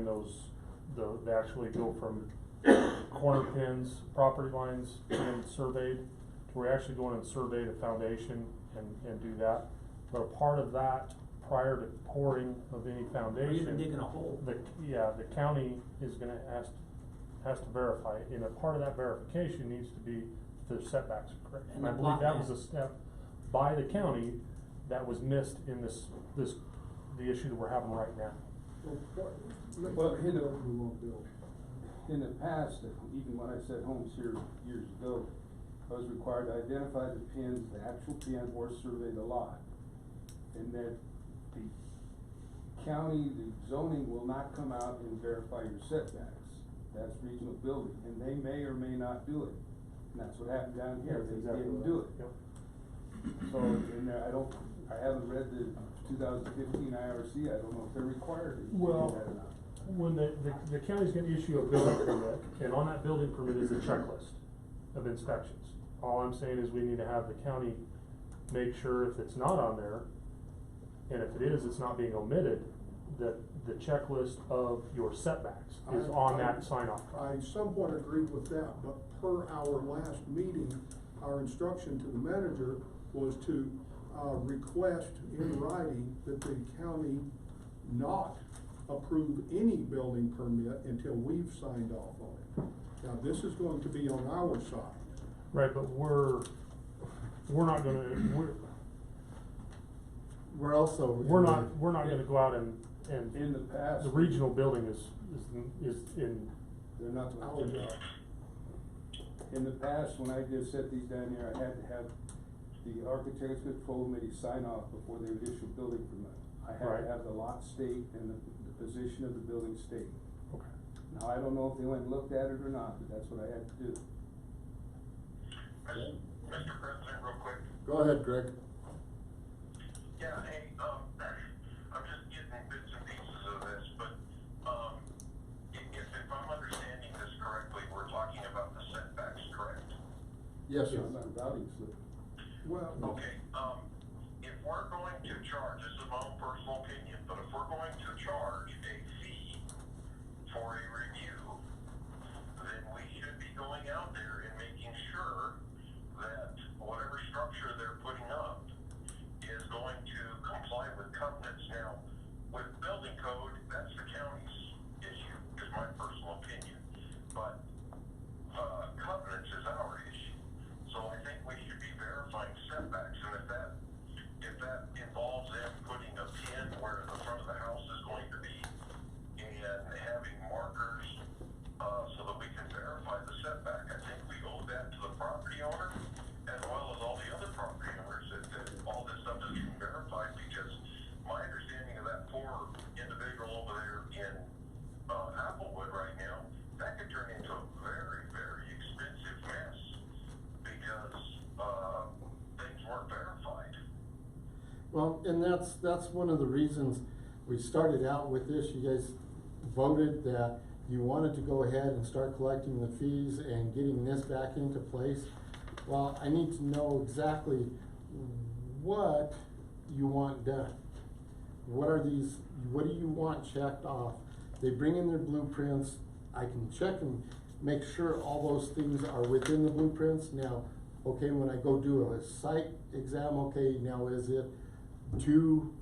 having those, they actually go from corner pins, property lines being surveyed, to we're actually going and survey the foundation and do that. But a part of that, prior to pouring of any Or foundation. even digging a hole. The county is gonna has to verify, and a part of that verification needs to be the setbacks are correct. And And I the believe plot that was a map. step by the county that was missed in the issue that we're having right now. Well, in the past, even when I set homes here years ago, I was required to identify the pins, the actual pin, or survey the lot. And that the county, the zoning will not come out and verify your setbacks. That's regional building, and they may or may not do it. And that's what happened down here, That's they exactly didn't right. do it. Yep. So, in there, I haven't read the 2015 IRC, I don't know if they're required to do Well, that or not. when the county's gonna issue a building permit, and on that building permit is a checklist of inspections. All I'm saying is we need to have the county make sure if it's not on there, and if it is, it's not being omitted, that the checklist of your setbacks is on that sign-off. I somewhat agree with that, but per our last meeting, our instruction to the manager was to, request in writing that the county not approve any building permit until we've signed off on it. Now, this is going to be on our side. Right, but we're not gonna, We're also. we're not gonna go out and, In the past. the regional building is in, They're not Our gonna do job. that. In the past, when I did set these down here, I had to have the architect's control committee sign off before they would issue a building permit. I had Right. to have the lot state and the position of the building state. okay. Now, I don't know if they went and looked at it or not, but that's what I had to do. Mr. President, real quick. Go ahead, Greg. Yeah, hey, I'm just getting bits and pieces of this, but, if I'm understanding this correctly, we're talking about the setbacks, correct? Yes, sir. It's not routing slip. Well, Okay, if we're going to charge, this is my own personal opinion, but if we're going to charge a fee for a review, then we should be going out there and making sure that whatever structure they're putting up is going to comply with covenants. Now, with building code, that's the county's issue, is my personal opinion. But, covenants is our issue. So I think we should be verifying setbacks, and if that involves them putting a pin where the front of the house is going to be, and having markers, so that we can verify the setback, I think we owe that to the property owner, as well as all the other property owners, that all this stuff is being verified, because my understanding of that poor individual over there in, Applewood right now, that could turn into a very, very expensive mess, because, things weren't verified. Well, and that's one of the reasons we started out with this. You guys voted that you wanted to go ahead and start collecting the fees and getting this back into place. Well, I need to know exactly what you want done. What do you want checked off? They bring in their blueprints, I can check and make sure all those things are within the blueprints. Now, okay, when I go do a site exam, okay, now is it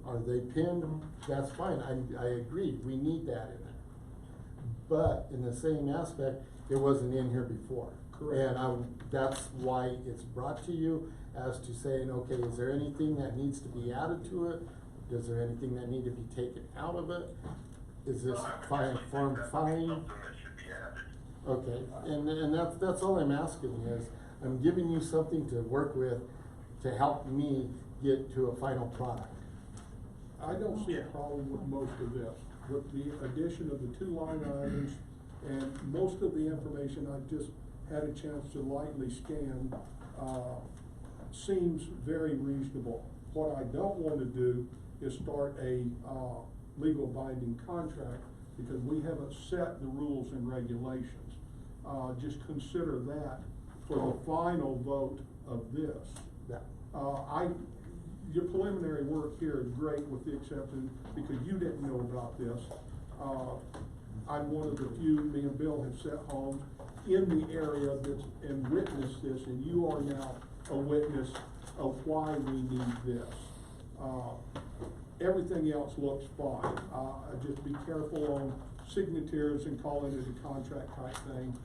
are they pinned? That's fine, I agree, we need that in there. But in the same aspect, it wasn't in here before. Correct. And that's why it's brought to you, as to saying, okay, is there anything that needs to be added to it? Is there anything that need to be taken out of it? Is this I would fine, definitely form think that would be fine? something that should be added. Okay, and that's all I'm asking is, I'm giving you something to work with to help me get to a final product. I don't see a problem with most of this, with the addition of the 2 line items and most of the information I've just had a chance to lightly scan, seems very reasonable. What I don't wanna do is start a, legal binding contract, because we haven't set the rules and regulations. Just consider that for the final vote of this. Yeah. Your preliminary work here is great, with the exception, because you didn't know about this. I'm one of the few, me and Bill have set homes in the area that's, and witnessed this, and you are now a witness of why we need this. Everything else looks fine, just be careful on signatures and calling it a contract type thing.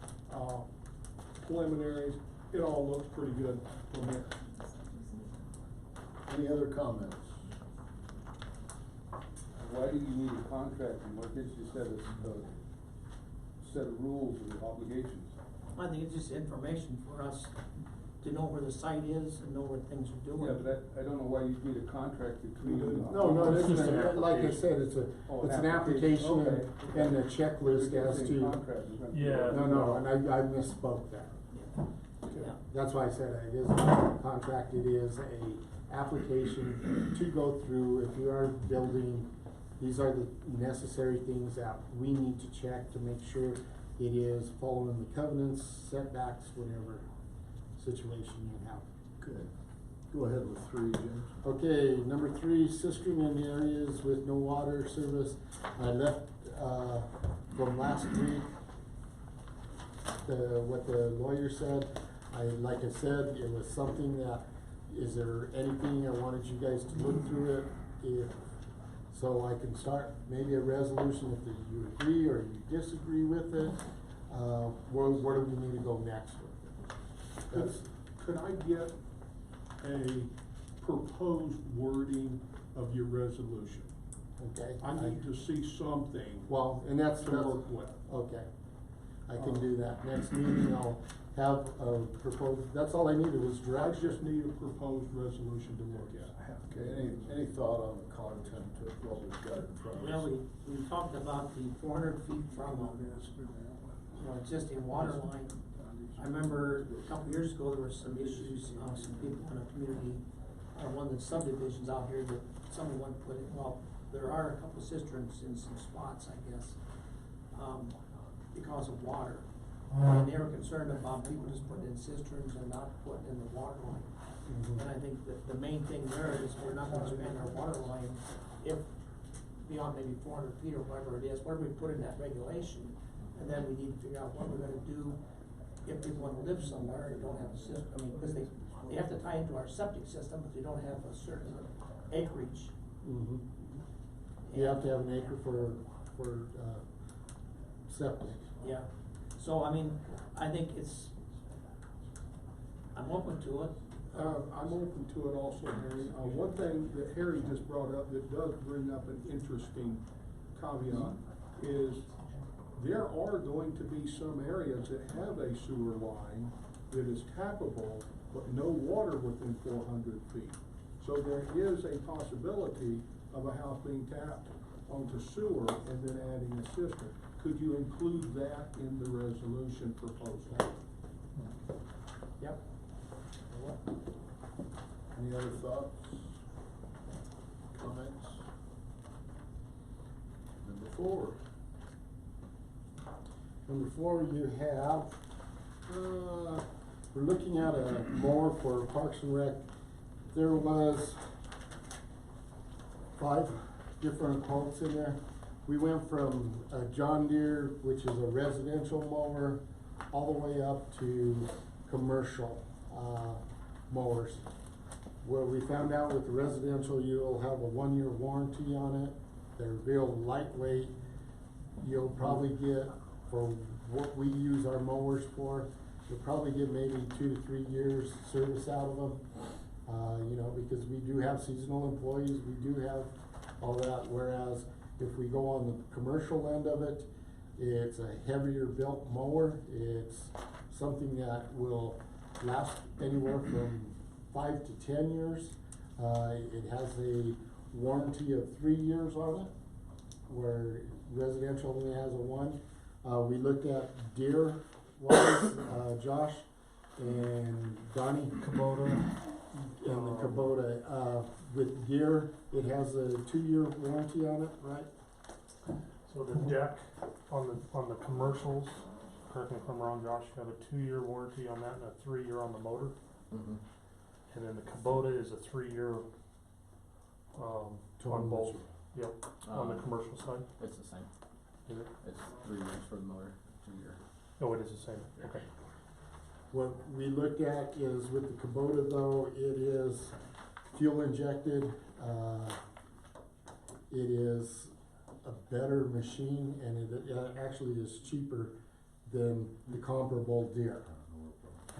Preliminaries, it all looks pretty good from there. Any other comments? Why do you need a contract, and what gets you set of rules and obligations? I think it's just information for us to know where the site is and know where things are doing. Yeah, but I don't know why you need a contract between them. No, It's this just is, an like I application. said, it's an application Okay. and a checklist as to. Yeah. No, and I misspoke that. Yeah. That's why I said it is a contract, it is a application to go through. If you are building, these are the necessary things that we need to check to make sure it is following the covenants, setbacks, whatever situation you have. Good. Go ahead with 3, James. Okay, number 3, cistern in areas with no water service. I left, from last week, what the lawyer said. Like I said, it was something that, is there anything I wanted you guys to look through it, so I can start maybe a resolution if you agree or you disagree with it. Where do we need to go next with it? Could I get a proposed wording of your resolution? Okay. I need to see something Well, and that's. to work with. Okay, I can do that. Next meeting, I'll have a proposed, that's all I needed was I direction. just need a proposed resolution to look at. Okay, any thought on the content of what we've got in front of us? Well, we talked about the 400 feet from, existing water line. I remember a couple years ago, there were some issues, some people in a community, one of the subdivisions out here that someone put in, well, there are a couple cisterns in some spots, I guess, because of water. And they were concerned about people just putting in cisterns and not putting in the water line. Mhm. And I think that the main thing there is we're not gonna expand our water line if beyond maybe 400 feet or whatever it is, where we put in that regulation. And then we need to figure out what we're gonna do if people wanna live somewhere and don't have a system, I mean, because they have to tie into our septic system, but they don't have a certain acreage. Mhm. You have to have an acre for, septic. Yeah, so I mean, I think I'm open to it. I'm open to it also, Harry. One thing that Harry just brought up that does bring up an interesting caveat is there are going to be some areas that have a sewer line that is tappable, but no water within 400 feet. So there is a possibility of a house being tapped onto sewer and then adding a cistern. Could you include that in the resolution proposal? Yep. Any other thoughts? Comments? Number 4. Number 4, you have, we're looking at a mower for Parks and Rec. There was 5 different quotes in there. We went from a John Deere, which is a residential mower, all the way up to commercial, mowers. Where we found out with the residential, you'll have a 1-year warranty on it. They're real lightweight. You'll probably get, for what we use our mowers for, you'll probably get maybe 2 to 3 years service out of them. Because we do have seasonal employees, we do have all that, whereas if we go on the commercial end of it, it's a heavier built mower. It's something that will last anywhere from 5 to 10 years. It has a warranty of 3 years on it, where residential only has a 1. We looked at Deere wise, Josh and Donnie. Kubota. And the Kubota, with Deere, it has a 2-year warranty on it, right? So the deck on the commercials, correct me if I'm wrong, Josh, you have a 2-year warranty on that and a 3-year on the motor. Mm-hmm. And then the Kubota is a 3-year, on both, yep, on the commercial side. It's the same. Is it? It's 3 years for the motor, 2 year. Oh, it is the same, okay. What we looked at is with the Kubota though, it is fuel injected, it is a better machine and it actually is cheaper than the comparable Deere,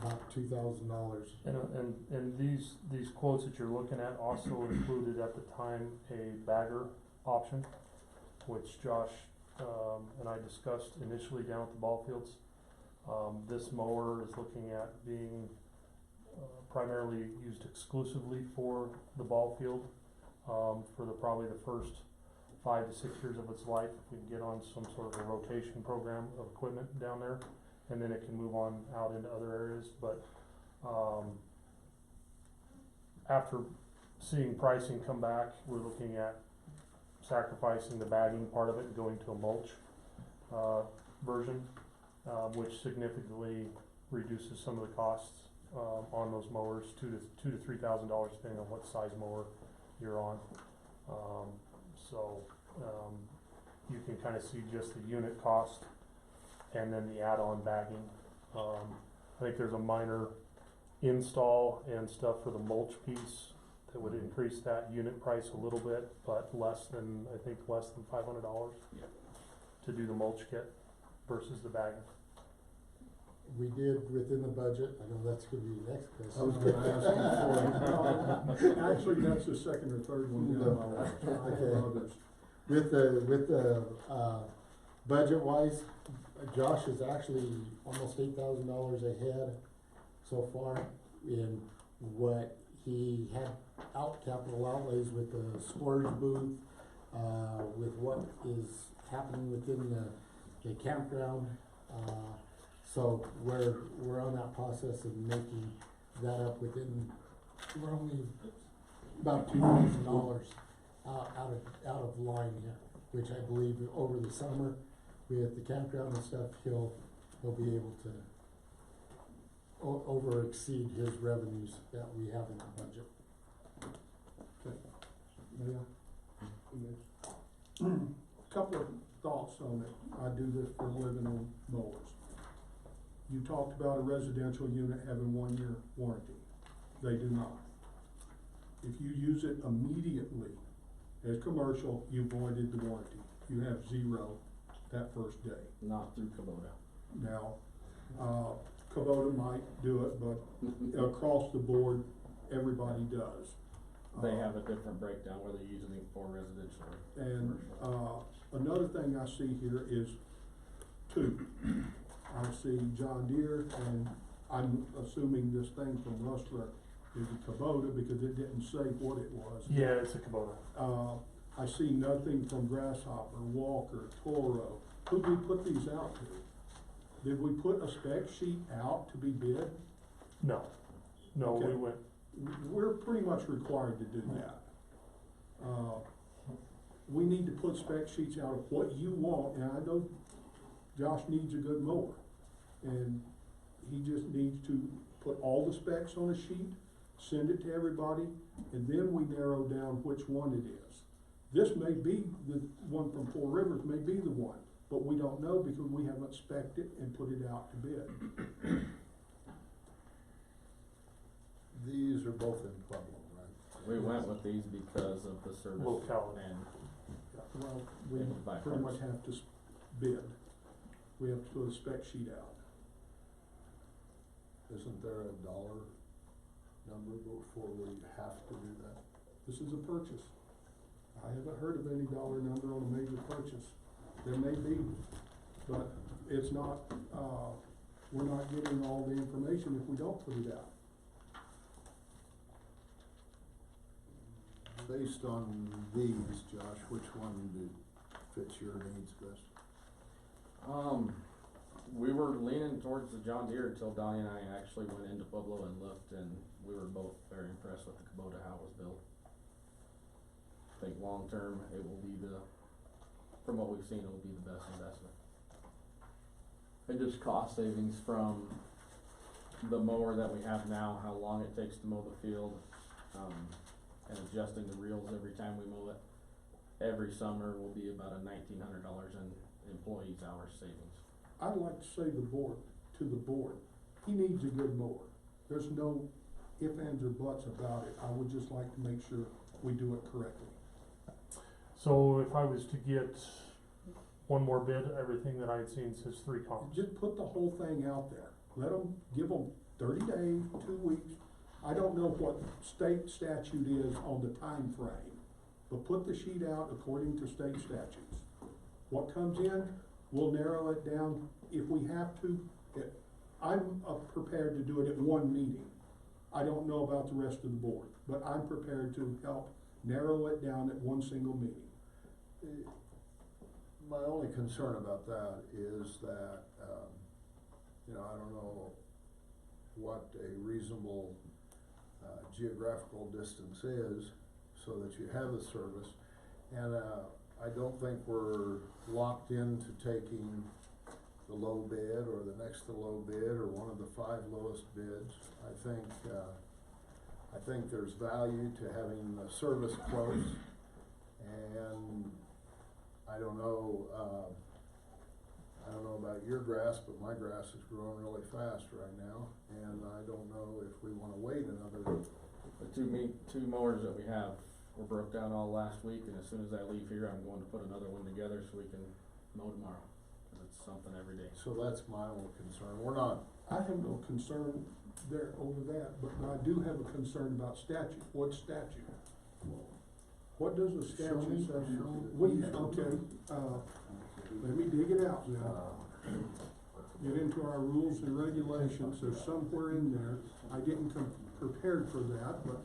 about $2,000. And these quotes that you're looking at also included at the time a bagger option, which Josh, and I discussed initially down at the ball fields. This mower is looking at being primarily used exclusively for the ball field, for probably the first 5 to 6 years of its life. If we can get on some sort of a rotation program of equipment down there, and then it can move on out into other areas. But after seeing pricing come back, we're looking at sacrificing the bagging part of it and going to a mulch version, which significantly reduces some of the costs on those mowers, $2,000 to $3,000 depending on what size mower you're on. You can kind of see just the unit cost and then the add-on bagging. I think there's a minor install and stuff for the mulch piece that would increase that unit price a little bit, but less than $500 to do the mulch kit versus the bagging. We did within the budget, I know that's gonna be the next question. I was gonna ask you for, actually, that's the second or third one down my list. Okay. Others. With the budget wise, Josh is actually almost $8,000 ahead so far in what he had out capital outlays with the storage booth, with what is happening within the campground. So we're on that process of making that up within, we're only about $2,000 out of line here, which I believe over the summer with the campground and stuff, he'll be able to over exceed his revenues that we have in the budget. Couple of thoughts on it. I do this for a living on mowers. You talked about a residential unit having 1 year warranty. They do not. If you use it immediately as commercial, you voided the warranty. You have 0 that first day. Not through Kubota. Now, Kubota might do it, but across the board, everybody does. They have a different breakdown whether you're using it for residential or And, commercial. another thing I see here is 2. I see John Deere, and I'm assuming this thing from Rustler is a Kubota because it didn't say what it was. Yeah, it's a Kubota. I see nothing from Grasshopper, Walker, Toro. Who'd we put these out to? Did we put a spec sheet out to be bid? No, Okay. we went, We're pretty much required to do that. We need to put spec sheets out of what you want, and I know Josh needs a good mower. And he just needs to put all the specs on a sheet, send it to everybody, and then we narrow down which one it is. This may be, the one from Four Rivers may be the one, but we don't know because we haven't spec'd it and put it out to bid. These are both in Pueblo, right? We went with these because of the service Locality. and Well, we And buy pretty much parts. have to bid. We have to put a spec sheet out. Isn't there a dollar number before we have to do that? This is a purchase. I haven't heard of any dollar number on a major purchase. There may be, but it's not, we're not getting all the information if we don't put it out. Based on these, Josh, which one fits your needs best? we were leaning towards the John Deere until Donnie and I actually went into Pueblo and looked, and we were both very impressed with the Kubota, how it was built. I think long term, it will be from what we've seen, it will be the best investment. And just cost savings from the mower that we have now, how long it takes to mow the field, and adjusting the reels every time we mow it. Every summer will be about $1,900 in employees' hours savings. I'd like to say to the board, he needs a good mower. There's no ifs, ands, or buts about it. I would just like to make sure we do it correctly. So if I was to get one more bid, everything that I had seen says 3 columns. Just put the whole thing out there. Give them 30 days, 2 weeks. I don't know what state statute is on the time frame, but put the sheet out according to state statutes. What comes in, we'll narrow it down if we have to. I'm prepared to do it at one meeting. I don't know about the rest of the board, but I'm prepared to help narrow it down at one single meeting. My only concern about that is that, I don't know what a reasonable, geographical distance is so that you have a service. And, I don't think we're locked into taking the low bid or the next to low bid or one of the 5 lowest bids. I think there's value to having the service close, and I don't know about your grass, but my grass is growing really fast right now, and I don't know if we wanna wait another. The two mowers that we have were broke down all last week, and as soon as I leave here, I'm going to put another one together so we can mow tomorrow. 'Cause it's something every day. So that's my only concern. We're not, I have no concern there over that, but I do have a concern about statute. What statute? What does the statute say? Okay, let me dig it out now. Get into our rules and regulations, there's somewhere in there, I didn't come prepared for that, but,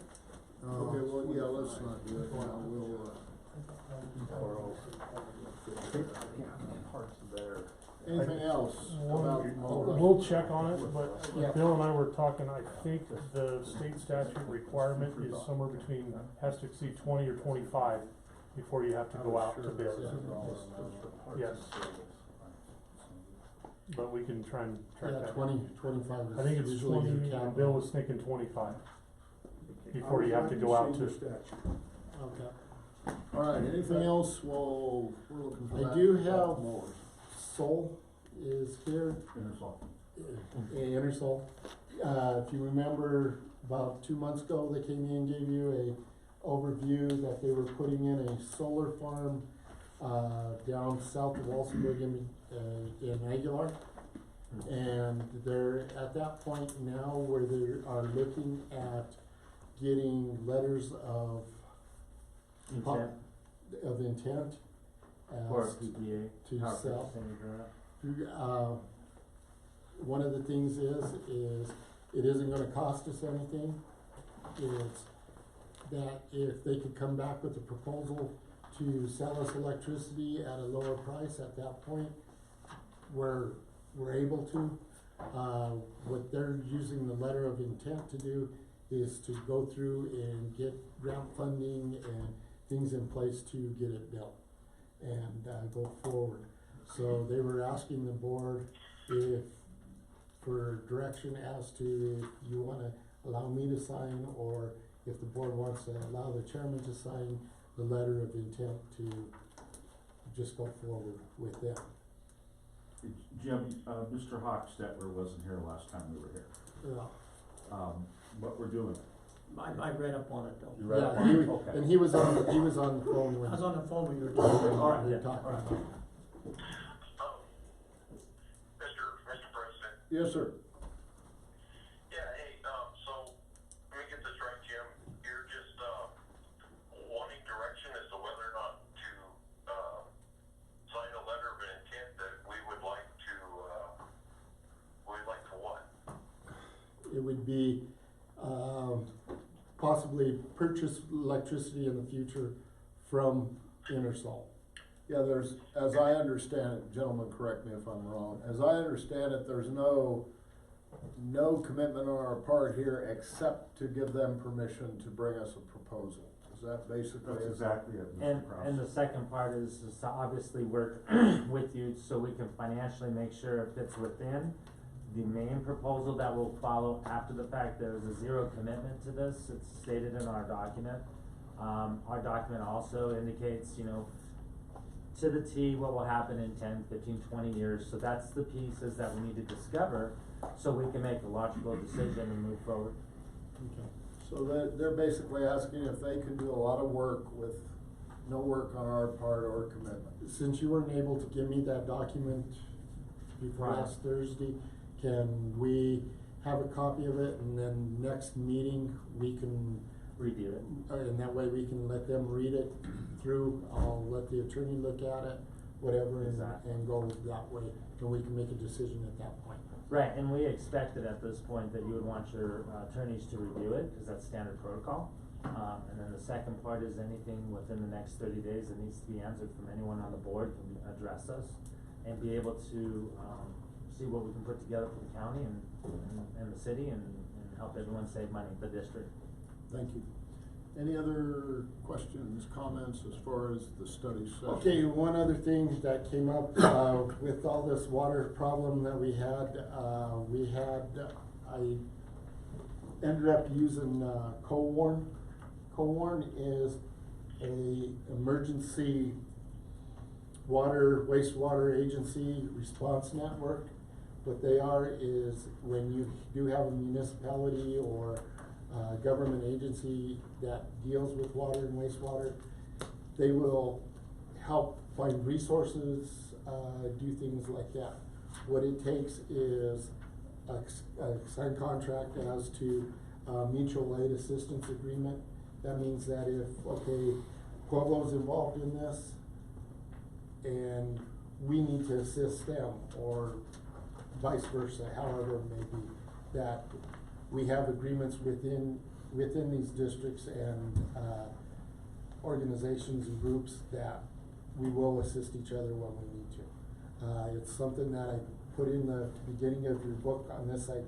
okay, well, yeah, let's not do it now. Anything else about mowers? We'll check on it, but Bill and I were talking, I think the state statute requirement is somewhere between, has to exceed 20 or 25 before you have to go out to bid. Yes. But we can try and track Yeah, that. 25 is I think it's usually 20, the cap. and Bill was thinking 25 before I you have to go out see the to. statute. Okay. All right, anything else? We're looking for I that. do have- Mowers. Sol is here. Intersol. If you remember, about 2 months ago, they came in and gave you a overview that they were putting in a solar farm, down south of Walsenburg in Aguilar. And they're at that point now where they are looking at getting letters of Intent intent for a as PPA. to power sell. purchase agreement. One of the things is it isn't gonna cost us anything. It's that if they could come back with a proposal to sell us electricity at a lower price at that point, we're able to. What they're using the letter of intent to do is to go through and get grant funding and things in place to get it built and, go forward. So they were asking the board for direction as to if you wanna allow me to sign, or if the board wants to allow the chairman to sign the letter of intent to just go forward with them. Jim, Mr. Hochstetler wasn't here last time we were here. Yeah. What we're doing. I read up on it though. You read Yeah, it? Okay. and he was on the phone I when. was on the phone when you were talking. All right, we were yeah, talking all right. about it. Mr. President. Yes, sir. Yeah, hey, so, let me get this right, Jim. You're just, wanting direction as to whether or not to, sign a letter of intent that we would like to what? It would be, possibly purchase electricity in the future from Intersol. Yeah, as I understand it, gentlemen, correct me if I'm wrong, as I understand it, there's no commitment on our part here except to give them permission to bring us a proposal. Is that basically That's it? exactly it, And, Mr. Kraus. and the second part is to obviously work with you so we can financially make sure it fits within the main proposal that will follow after the fact. There's a zero commitment to this, it's stated in our document. Our document also indicates, to the T what will happen in 10, 15, 20 years, so that's the pieces that we need to discover, so we can make a logical decision and move forward. Okay. So they're basically asking if they can do a lot of work with no work on our part or commitment. Since you weren't able to give me that document before Right. last Thursday, can we have a copy of it, and then next meeting, we can, Review it. and that way we can let them read it through, I'll let the attorney look at it, whatever, Exactly. and go that way, and we can make a decision at that point. Right, and we expected at this point that you would want your attorneys to review it, cause that's standard protocol. And then the second part is anything within the next 30 days that needs to be answered from anyone on the board can address us and be able to, see what we can put together for the county and the city and help everyone save money, the district. Thank you. Any other questions, comments as far as the study session? Okay, one other thing that came up, with all this water problem that we had, I ended up using, CoWarn. CoWarn is a emergency wastewater agency response network. What they are is when you do have a municipality or a government agency that deals with water and wastewater, they will help find resources, do things like that. What it takes is a signed contract as to mutual aid assistance agreement. That means that if, okay, Pueblo's involved in this and we need to assist them, or vice versa, however it may be, that we have agreements within these districts and organizations and groups that we will assist each other when we need to. It's something that I put in the beginning of your book on this side,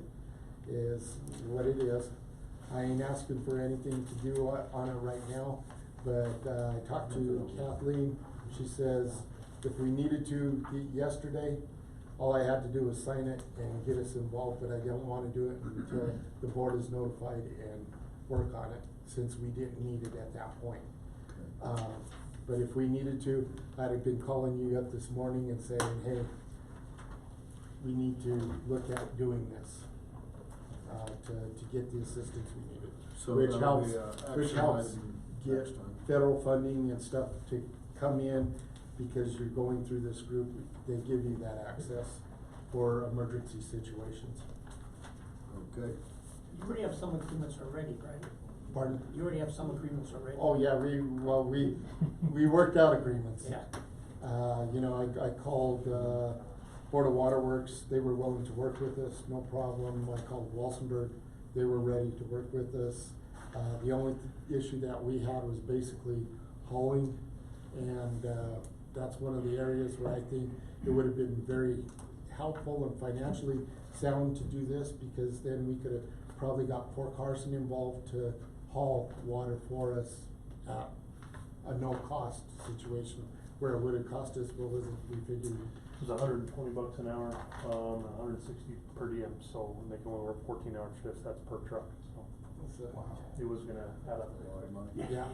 is what it is. I ain't asking for anything to do on it right now, but I talked to Kathleen. She says if we needed to yesterday, all I had to do was sign it and get us involved, but I don't wanna do it until the board is notified and work on it, since we didn't need it at that point. But if we needed to, I'd have been calling you up this morning and saying, hey, we need to look at doing this, to get the assistance we needed. So Which that'll helps, be a which action helps item get next time. federal funding and stuff to come in, because you're going through this group, they give you that access for emergency situations. Okay, You already have some agreements already, right? Pardon? You already have some agreements already? Oh, yeah, we worked out agreements. Yeah. You know, I called, Board of Waterworks, they were willing to work with us, no problem. I called Walsenburg, they were ready to work with us. The only issue that we had was basically hauling, and, that's one of the areas where I think it would have been very helpful and financially sound to do this, because then we could have probably got Fort Carson involved to haul water for us at a no-cost situation, where it would have cost us, what was it, we figured, It was $120 an hour, 160 per diem, so when they can only work 14-hour shifts, that's per truck, so it was gonna add up. a lot of money. yeah.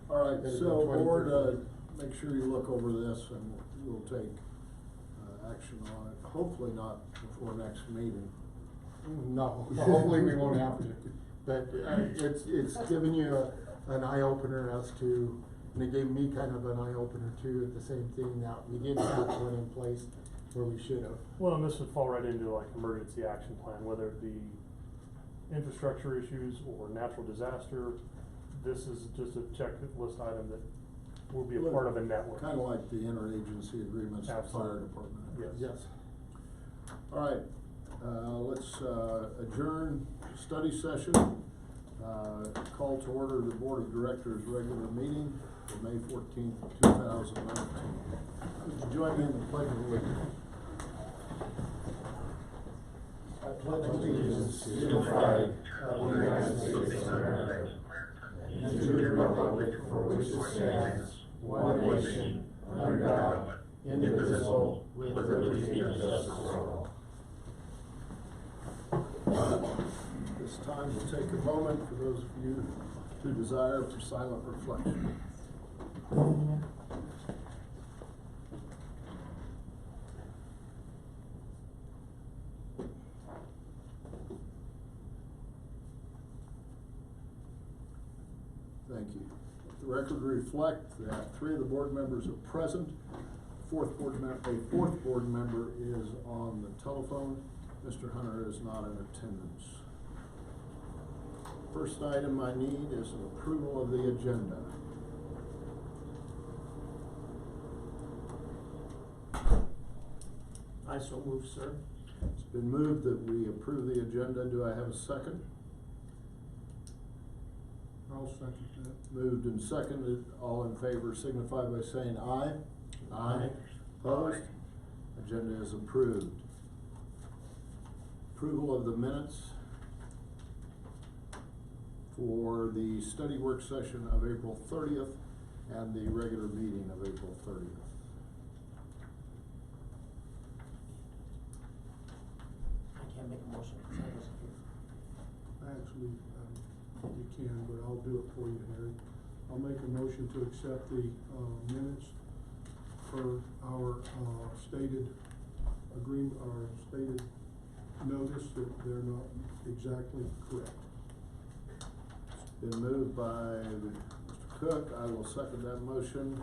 All right, That'd so be 20%. board, make sure you look over this and we'll take, action on it, hopefully not before next meeting. No, hopefully we won't have to, but, it's given you an eye-opener as to, and it gave me kind of an eye-opener too, at the same thing, that we didn't have one in place where we should have. Well, and this would fall right into like emergency action plan, whether it be infrastructure issues or natural disaster. This is just a checklist item that will be a part of a network. Kinda like the interagency agreements with the fire Absolutely. department. Yes. Yes. All right, let's, adjourn study session. Call to order the Board of Directors' regular meeting for May 14th, 2019. Would you join me in the pledge of allegiance? I pledge allegiance to the flag of the United States of America and to the republic for which it stands, one nation, under God, indivisible, with liberty and justice for all. This time we'll take a moment for those of you who desire for silent reflection. Thank you. The record reflect that 3 of the board members are present. A fourth board member is on the telephone. Mr. Hunter is not in attendance. First item I need is an approval of the agenda. I so move, sir. It's been moved that we approve the agenda. Do I have a second? I'll second that. Moved and seconded. All in favor signify by saying aye. Aye. Opposed? Agenda is approved. Approval of the minutes for the study work session of April 30th and the regular meeting of April 30th. I can't make a motion because I wasn't here. Actually, you can, but I'll do it for you, Harry. I'll make a motion to accept the, minutes for our, stated agreement, or stated notice that they're not exactly correct. Been moved by Mr. Cook. I will second that motion.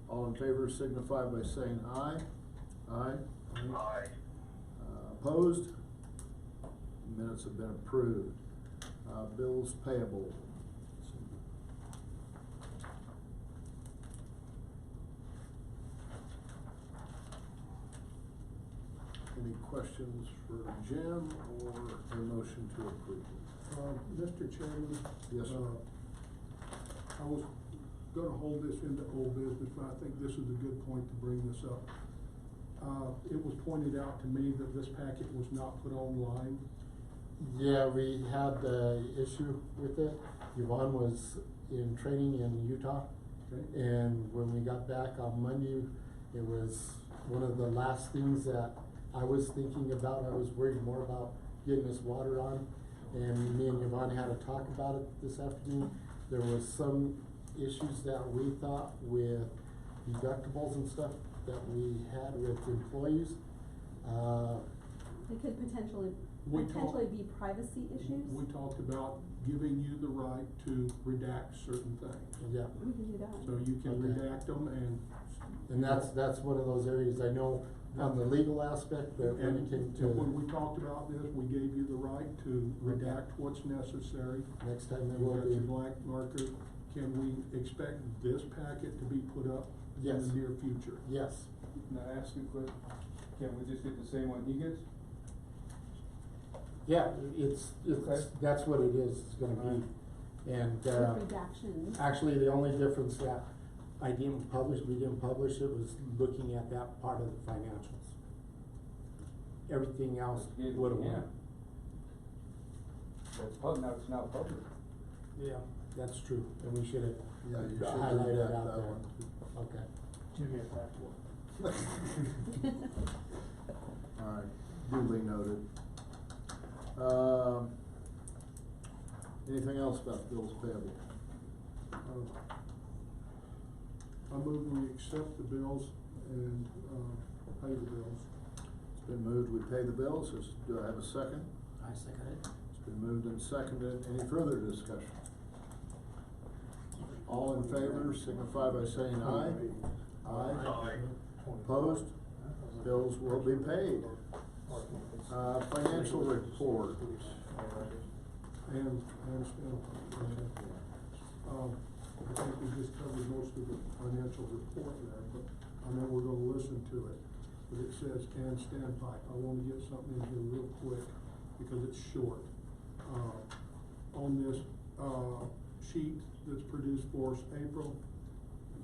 All in favor signify by saying aye. Aye. Aye. Opposed? Minutes have been approved. Bills payable. Any questions for Jim or a motion to approve? Mr. Chairman? Yes, sir. I was gonna hold this into old business, but I think this is a good point to bring this up. It was pointed out to me that this packet was not put online. Yeah, we had the issue with it. Yvonne was in training in Utah. Okay. And when we got back on Monday, it was one of the last things that I was thinking about. I was worried more about getting this water on. And me and Yvonne had a talk about it this afternoon. There was some issues that we thought with deductibles and stuff that we had with employees. It could potentially We talked- be privacy issues. We talked about giving you the right to redact certain things. Yeah. We can do that. So you can Okay. redact them And that's one of those areas I know on the legal aspect, but when it came and when to we talked about this, we gave you the right to redact what's necessary. next time there You will got be. your black marker. Can we expect this packet to be put up in Yes. the near future? Yes. Now, ask you a question, can we just get the same one he gets? Yeah, it's, Okay. that's what it is, it's gonna be. And, With redactions. actually, the only difference that we didn't publish it was looking at that part of the financials. Everything else Let's get it would've again. went. That's now it's now public. Yeah, that's true, and we should've Yeah, you should highlighted redact out that there. one. Okay. Give me a back one. All right, duly noted. Anything else about bills payable? I move we accept the bills and, pay the bills. It's been moved, we pay the bills. Do I have a second? I second it. It's been moved and seconded. Any further discussion? All in favor signify by saying aye. Aye. Opposed? Bills will be paid. Financial report. And still, I think we just covered most of the financial report there, but I know we're gonna listen to it. But it says and standpipe. I wanna get something in here real quick because it's short. On this, sheet that's produced for us April,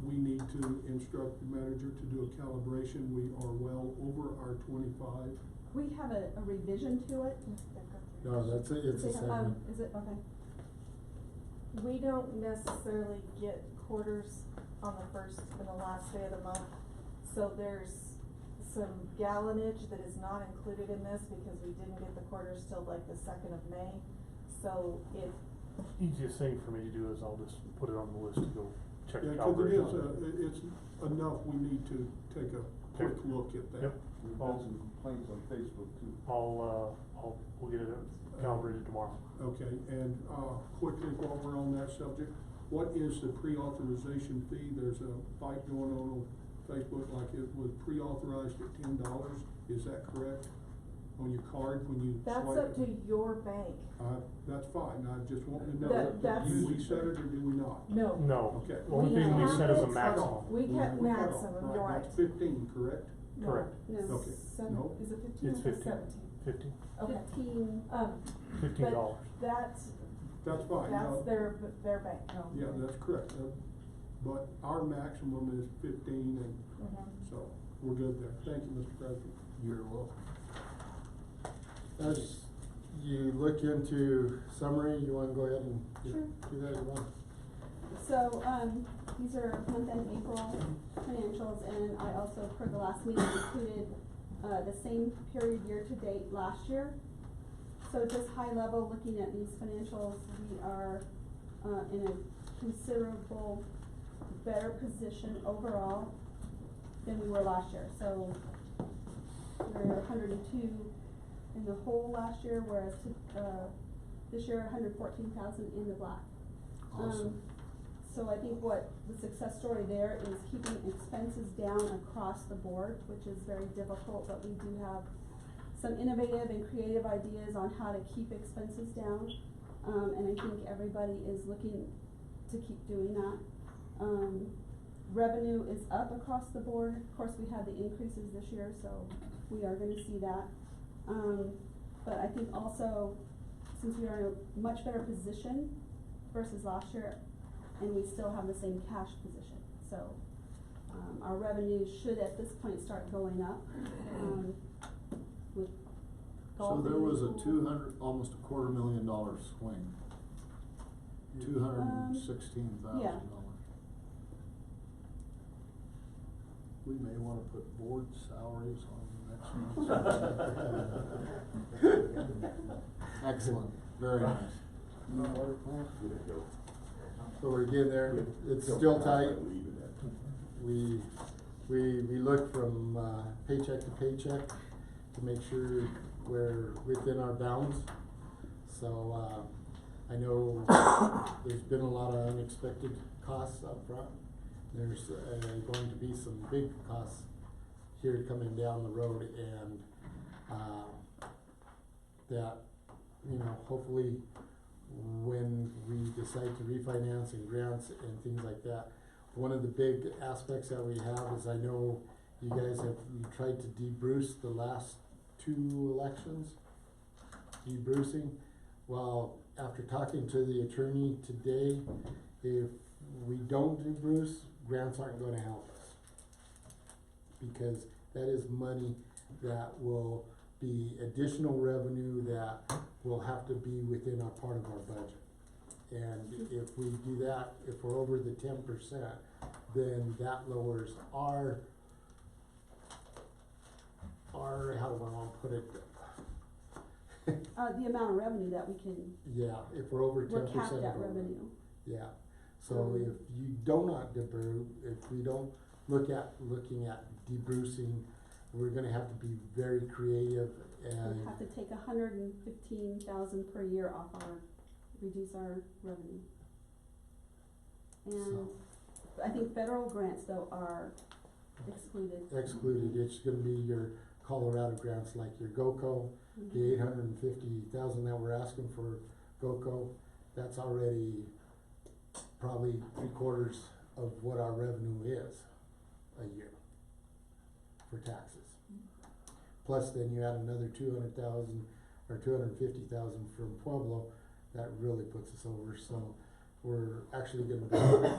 we need to instruct the manager to do a calibration. We are well over our 25. We have a revision to it. No, it's a segment. Is it, okay. We don't necessarily get quarters on the first and the last day of the month. So there's some gallonage that is not included in this because we didn't get the quarters till like the 2nd of May. So it, Easiest thing for me to do is I'll just put it on the list to go check the Yeah, 'cause it calibration. is, it's enough, we need to take a quick look at that. Yep. We've had some complaints on Facebook too. We'll get it calibrated tomorrow. Okay, and, quickly while we're on that subject, what is the pre-authorization fee? There's a fight going on Facebook, like it was pre-authorized at $10, is that correct? On your card when you That's swipe up it? to your bank. That's fine, I just want to know, That's- do we set it or do we not? No. No, Okay. the only thing we set is a We maximum. We kept We're cut off. maximum, you're right. That's 15, correct? No, Correct. No, Okay. No? is it 15 It's or 15. 17? 15, Okay. 15. $15. That's, That's fine, that's no, their bank, no. yeah, that's correct, but our maximum is 15, and Mhm. so, we're good there, thank you, Mr. President. You're welcome. As you look into summary, you wanna go ahead and Sure. do that, you want? So, these are month-end April financials, and I also, for the last meeting, included, the same period year-to-date last year. So just high level, looking at these financials, we are, in a considerable better position overall than we were last year. So we're 102 in the hole last year, whereas this year 114,000 in the black. Awesome. So I think what the success story there is keeping expenses down across the board, which is very difficult, but we do have some innovative and creative ideas on how to keep expenses down. And I think everybody is looking to keep doing that. Revenue is up across the board. Of course, we had the increases this year, so we are gonna see that. But I think also, since we are in a much better position versus last year, and we still have the same cash position, so, our revenue should at this point start going up, with So golfing. there was a pool. 200, almost $250,000 swing. $216,000. Yeah. We may wanna put board salaries on the next one. Excellent, very nice. So we're getting there, it's still tight. We look from, paycheck to paycheck to make sure we're within our bounds. So, I know there's been a lot of unexpected costs up front. There's, going to be some big costs here coming down the road, and, that, you know, hopefully when we decide to refinance and grants and things like that, one of the big aspects that we have is, I know you guys have tried to debruce the last 2 elections, debrucing. Well, after talking to the attorney today, if we don't debruce, grants aren't gonna help us. Because that is money that will be additional revenue that will have to be within our part of our budget. And if we do that, if we're over the 10%, then that lowers our, how do I wanna put it? The amount of revenue that we can, Yeah, if we're over 10% we're of capped at our- revenue. Yeah, so if you do not debruce, if we don't looking at debrucing, we're gonna have to be very creative and. We have to take 115,000 per year off reduce our revenue. And I think federal grants though are excluded. Excluded, it's gonna be your Colorado grants, like your GOCO, the Mhm. 850,000 that we're asking for GOCO, that's already probably 3/4 of what our revenue is a year for taxes. Plus then you add another 200,000 or 250,000 from Pueblo, that really puts us over, so we're actually gonna be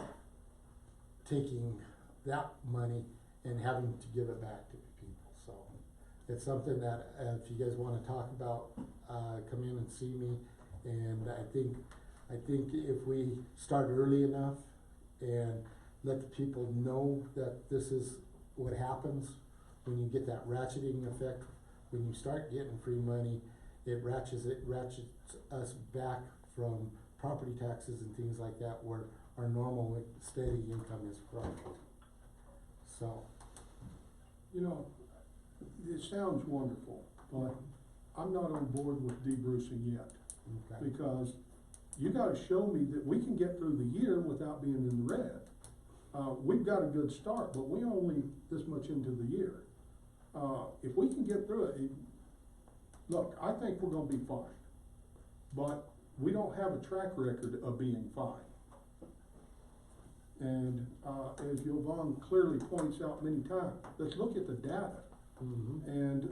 taking that money and having to give it back to people, so. It's something that, if you guys wanna talk about, come in and see me, and I think if we start early enough and let the people know that this is what happens when you get that ratcheting effect, when you start getting free money, it ratchets us back from property taxes and things like that, where our normal steady income is from. So, You know, it sounds wonderful, but I'm not on board with debrucing yet. okay. Because you gotta show me that we can get through the year without being in the red. We've got a good start, but we only this much into the year. If we can get through it, look, I think we're gonna be fine. But we don't have a track record of being fine. And, as Yvonne clearly points out many times, let's look at the data. And,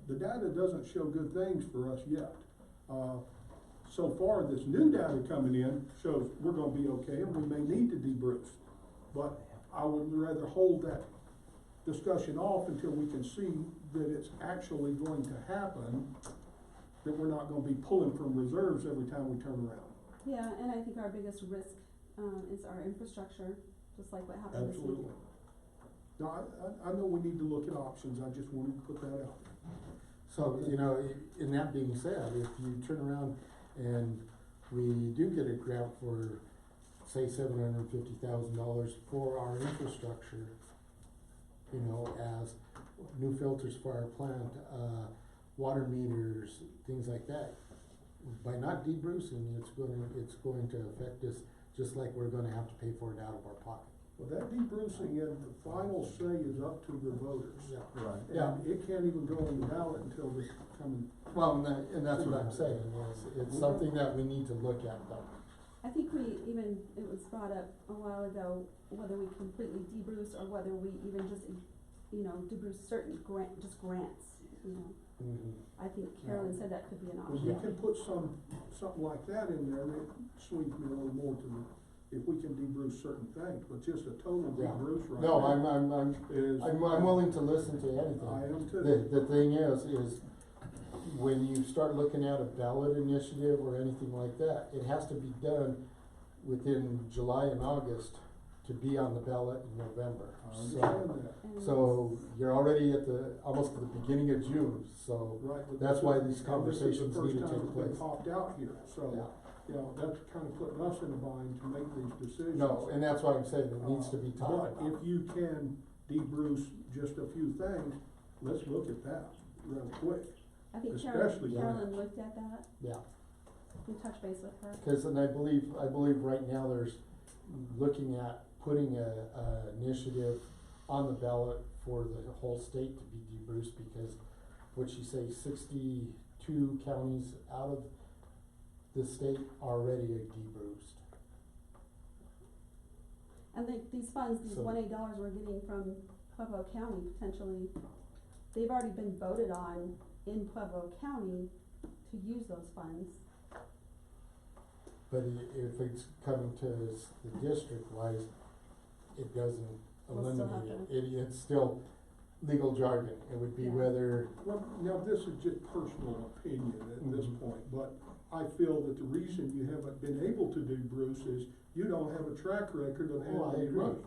the data doesn't show good things for us yet. So far, this new data coming in shows we're gonna be okay and we may need to debruce. But I would rather hold that discussion off until we can see that it's actually going to happen, that we're not gonna be pulling from reserves every time we turn around. Yeah, and I think our biggest risk, is our infrastructure, just like what happened this week. Absolutely. No, I know we need to look at options, I just wanted to put that out there. So, you know, in that being said, if you turn around and we do get a grant for, say, $750,000 for our infrastructure, you know, as new filters for our plant, water meters, things like that, by not debrucing, it's going to affect us, just like we're gonna have to pay for it out of our pocket. Well, that debrucing, and the final say is up to the voters. Yeah. Right. Yeah. And it can't even go on the ballot until this coming. Well, and that's what I'm saying, is it's something that we need to look at though. I think it was brought up a while ago, whether we completely debruce or whether we even just, debruce certain grants, you know. I think Carolyn said that could be an Well, option. we can put something like that in there, and it swings me a little more to if we can debruce certain things, but just a total Yeah. debruce right No, now I'm willing to listen to anything. I am too. The thing is when you start looking at a ballot initiative or anything like that, it has to be done within July and August to be on the ballot in November. I understand that. And So you're already almost at the beginning of June, so Right, but that's this why is- these and conversations need to This is the first time take it's been place. popped out here, so, Yeah. that's kind of putting us in a bind to make these decisions. No, and that's why I'm saying it needs to be talked about. But if you can debruce just a few things, let's look at that real quick. I think especially Carolyn looked at that, Yeah. we touched base with her. Cause, and I believe right now there's looking at putting a initiative on the ballot for the whole state to be debruced, because what'd she say, 62 counties out of the state already are debruced. And these funds, these So- $1 dollars we're getting from Pueblo County potentially, they've already been voted on in Pueblo County to use those funds. But if it's coming to the district wise, it doesn't We'll still have eliminate to- it, it's still legal jargon, it would be Yeah. whether, Well, now, this is just personal opinion at this Mhm. point, but I feel that the reason you haven't been able to do, Bruce, is you don't have a track record of Oh, I handling agree. money.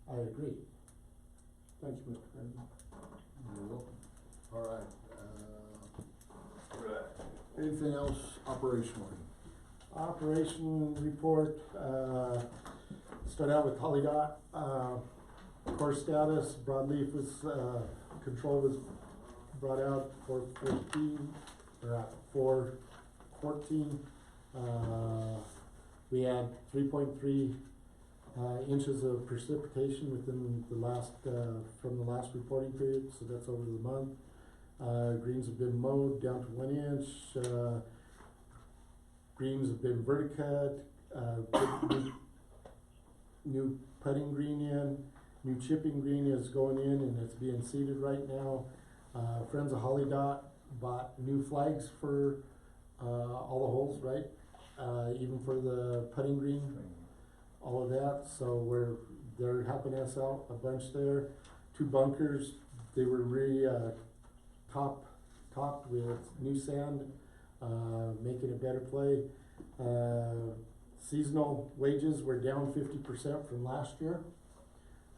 I agree. Thank you, Mr. President. You're welcome. All right, anything else operationally? Operation report, start out with Holly Dot, core status, broadleaf was, control was brought out for 414. We had 3.3 inches of precipitation within the last, from the last reporting period, so that's over the month. Greens have been mowed down to 1 inch, greens have been verticut, new putting green in, new chipping green is going in and it's being seeded right now. Friends of Holly Dot bought new flags for, all the holes, right? Even for the putting green, all of that, so they're helping us out a bunch there. 2 bunkers, they were topped with new sand, making a better play. Seasonal wages were down 50% from last year,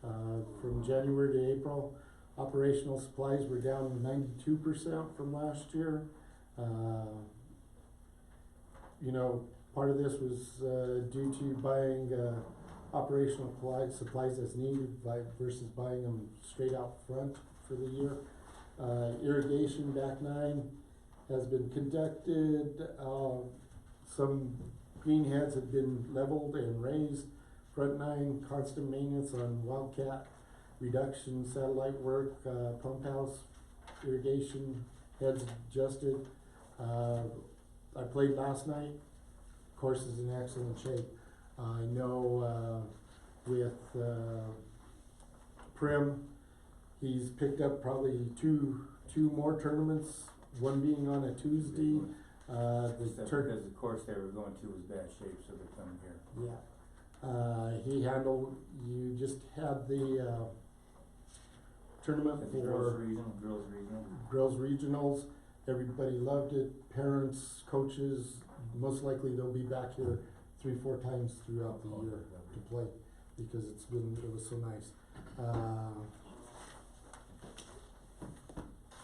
from January to April. Operational supplies were down 92% from last year. Part of this was due to buying operational supplies as needed versus buying them straight out front for the year. Irrigation back 9 has been conducted. Some greenheads have been leveled and raised. Front nine, constant maintenance on wildcat, reduction, satellite work, pump house, irrigation, heads adjusted. I played last night, course is in excellent shape. I know, with, Prim, he's picked up probably two more tournaments, one being on a Tuesday. Except because the course they were going to was bad shape, so they're coming here. Yeah. He handled, you just had the, tournament The for girls regional. girls regionals. Everybody loved it, parents, coaches, most likely they'll be back here 3-4 times throughout the year to play, because it was so nice.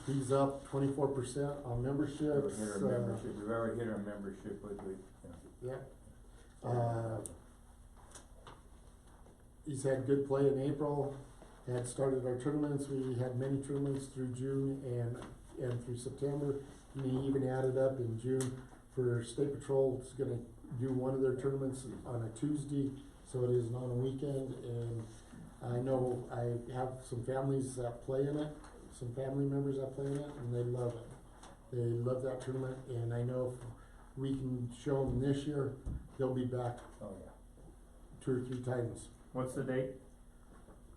He's up 24% on memberships. We've already hit our membership with Yeah. He's had good play in April, had started our tournaments, we had many tournaments through June and through September. And he even added up in June for State Patrol, it's gonna do one of their tournaments on a Tuesday, so it isn't on a weekend. And I know I have some families that play in it, some family members that play in it, and they love it. They love that tournament, and I know if we can show them this year, they'll be back Oh, yeah. 2 or 3 times. What's the date?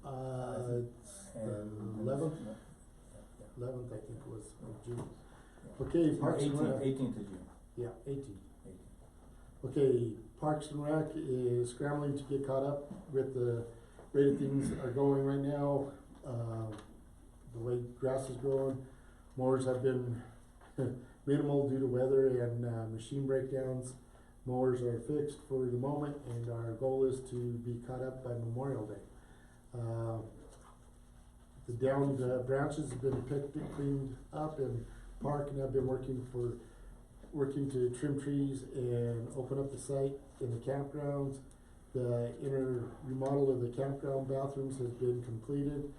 It's the And 11th, Yeah. 11th, I think it was, of June. Okay, Parks and Rec. 18th of June. Yeah, 18. Okay, Parks and Rec is scrambling to get caught up with the rate of things are going right now. The way grass is growing, mowers have been minimal due to weather and machine breakdowns. Mowers are fixed for the moment, and our goal is to be caught up by Memorial Day. The downed branches have been picked and cleaned up, and Park and I've been working to trim trees and open up the site in the campgrounds. The inner remodel of the campground bathrooms has been completed.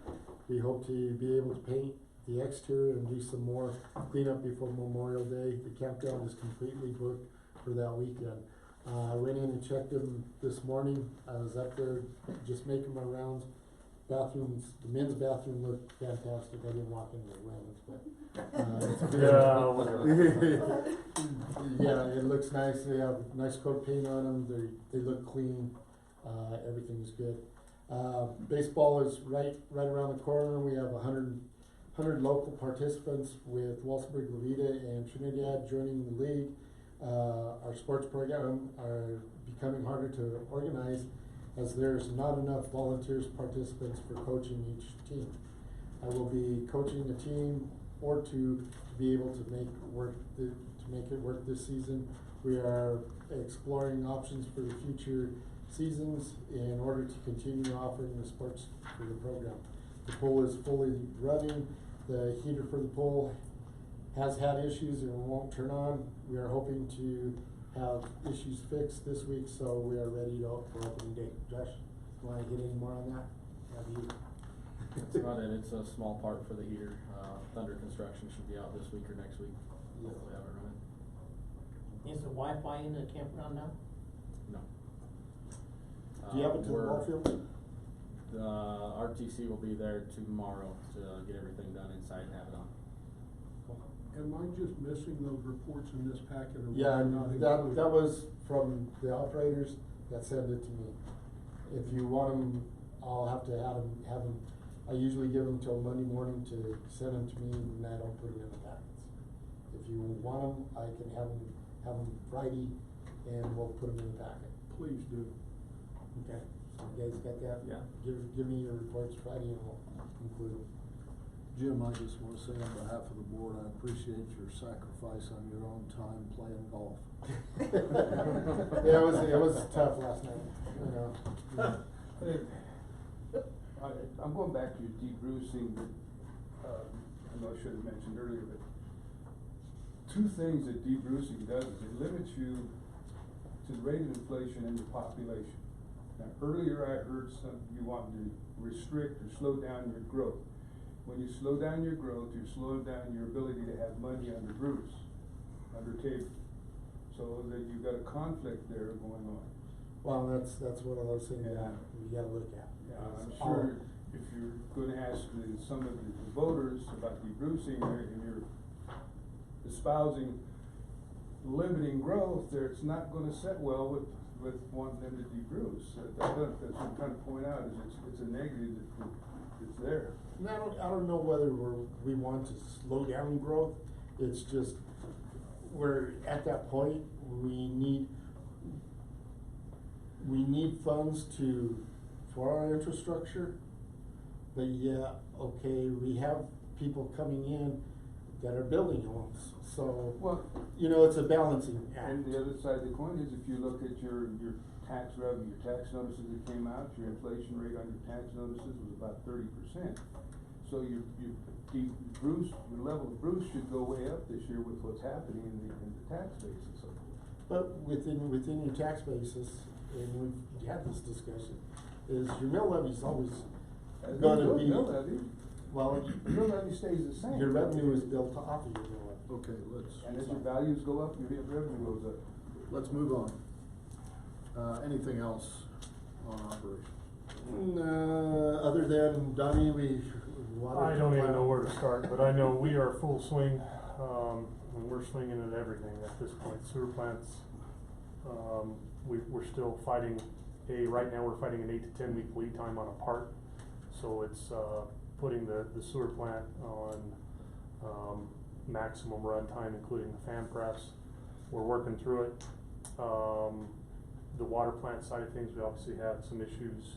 We hope to be able to paint the exterior and do some more cleanup before Memorial Day. The campground is completely booked for that weekend. I went in and checked them this morning. I was up there just making my rounds. Bathrooms, the men's bathroom looked fantastic. I didn't walk into the women's, but, yeah, it looks nice. They have nice coat of paint on them. They look clean. Everything's good. Baseball is right around the corner. We have 100 local participants with Walsenburg, Levita, and Trinidad joining the league. Our sports program are becoming harder to organize, as there's not enough volunteers participants for coaching each team. I will be coaching a team or two to be able to make it work this season. We are exploring options for the future seasons in order to continue offering the sports for the program. The pool is fully running. The heater for the pool has had issues and won't turn on. We are hoping to have issues fixed this week, so we are ready to for opening date. Josh, you wanna get any more on that? Have you? That's about it, it's a small part for the heater. Thunder Construction should be out this week or next week. Hopefully have it running. Is the Wi-Fi in the campground now? No. Do you have it to the ball field? RTC will be there tomorrow to get everything done inside and have it on. Am I just missing those reports in this packet, or? Yeah, were they not that included? was from the operators that sent it to me. If you want them, I'll have to have them, I usually give them till Monday morning to send them to me, and I don't put them in the packets. If you want them, I can have them Friday, and we'll put them in the packet. Please do. Okay, so you guys got that? Yeah. Give me your reports Friday, and we'll include them. Jim, I just wanna say on behalf of the board, I appreciate your sacrifice on your own time playing golf. Yeah, it was tough last night, you know. I'm going back to your debrucing that, I know I should have mentioned earlier, but 2 things that debrucing does is it limits you to the rate of inflation in your population. Now, earlier I heard you wanted to restrict or slow down your growth. When you slow down your growth, you're slowing down your ability to have money under Bruce, under Tabor. so that you've got a conflict there going on. Well, that's what I was saying, Yeah. we gotta look at. I'm sure if you're gonna ask some of the voters about debrucing and you're espousing limiting growth there, it's not gonna sit well with wanting them to debruce. That's what I'm trying to point out, is it's a negative that's there. And I don't know whether we want to slow down growth, it's just, we're at that point, we need funds for our infrastructure. But yeah, okay, we have people coming in that are building homes, so, Well, you know, it's a balancing act. and the other side of the coin is if you look at your tax revenue, your tax notices that came out, your inflation rate on your tax notices was about 30%. So your level of Bruce should go way up this year with what's happening in the tax base and so forth. But within your tax basis, and we've had this discussion, is your mill levy's always gonna be. Mill levy, Well, the mill levy stays the same. your revenue is built off of your mill levy. Okay, And as your values go up, your revenue goes up. let's move on. Anything else on operations? Other than Donnie, I don't even know where to start, but I know we are full swing, and we're swinging at everything at this point. Sewer plants, we're still fighting right now we're fighting an 8 to 10 week lead time on a part. So it's, putting the sewer plant on, maximum run time, including the fan press. We're working through it. The water plant side of things, we obviously had some issues,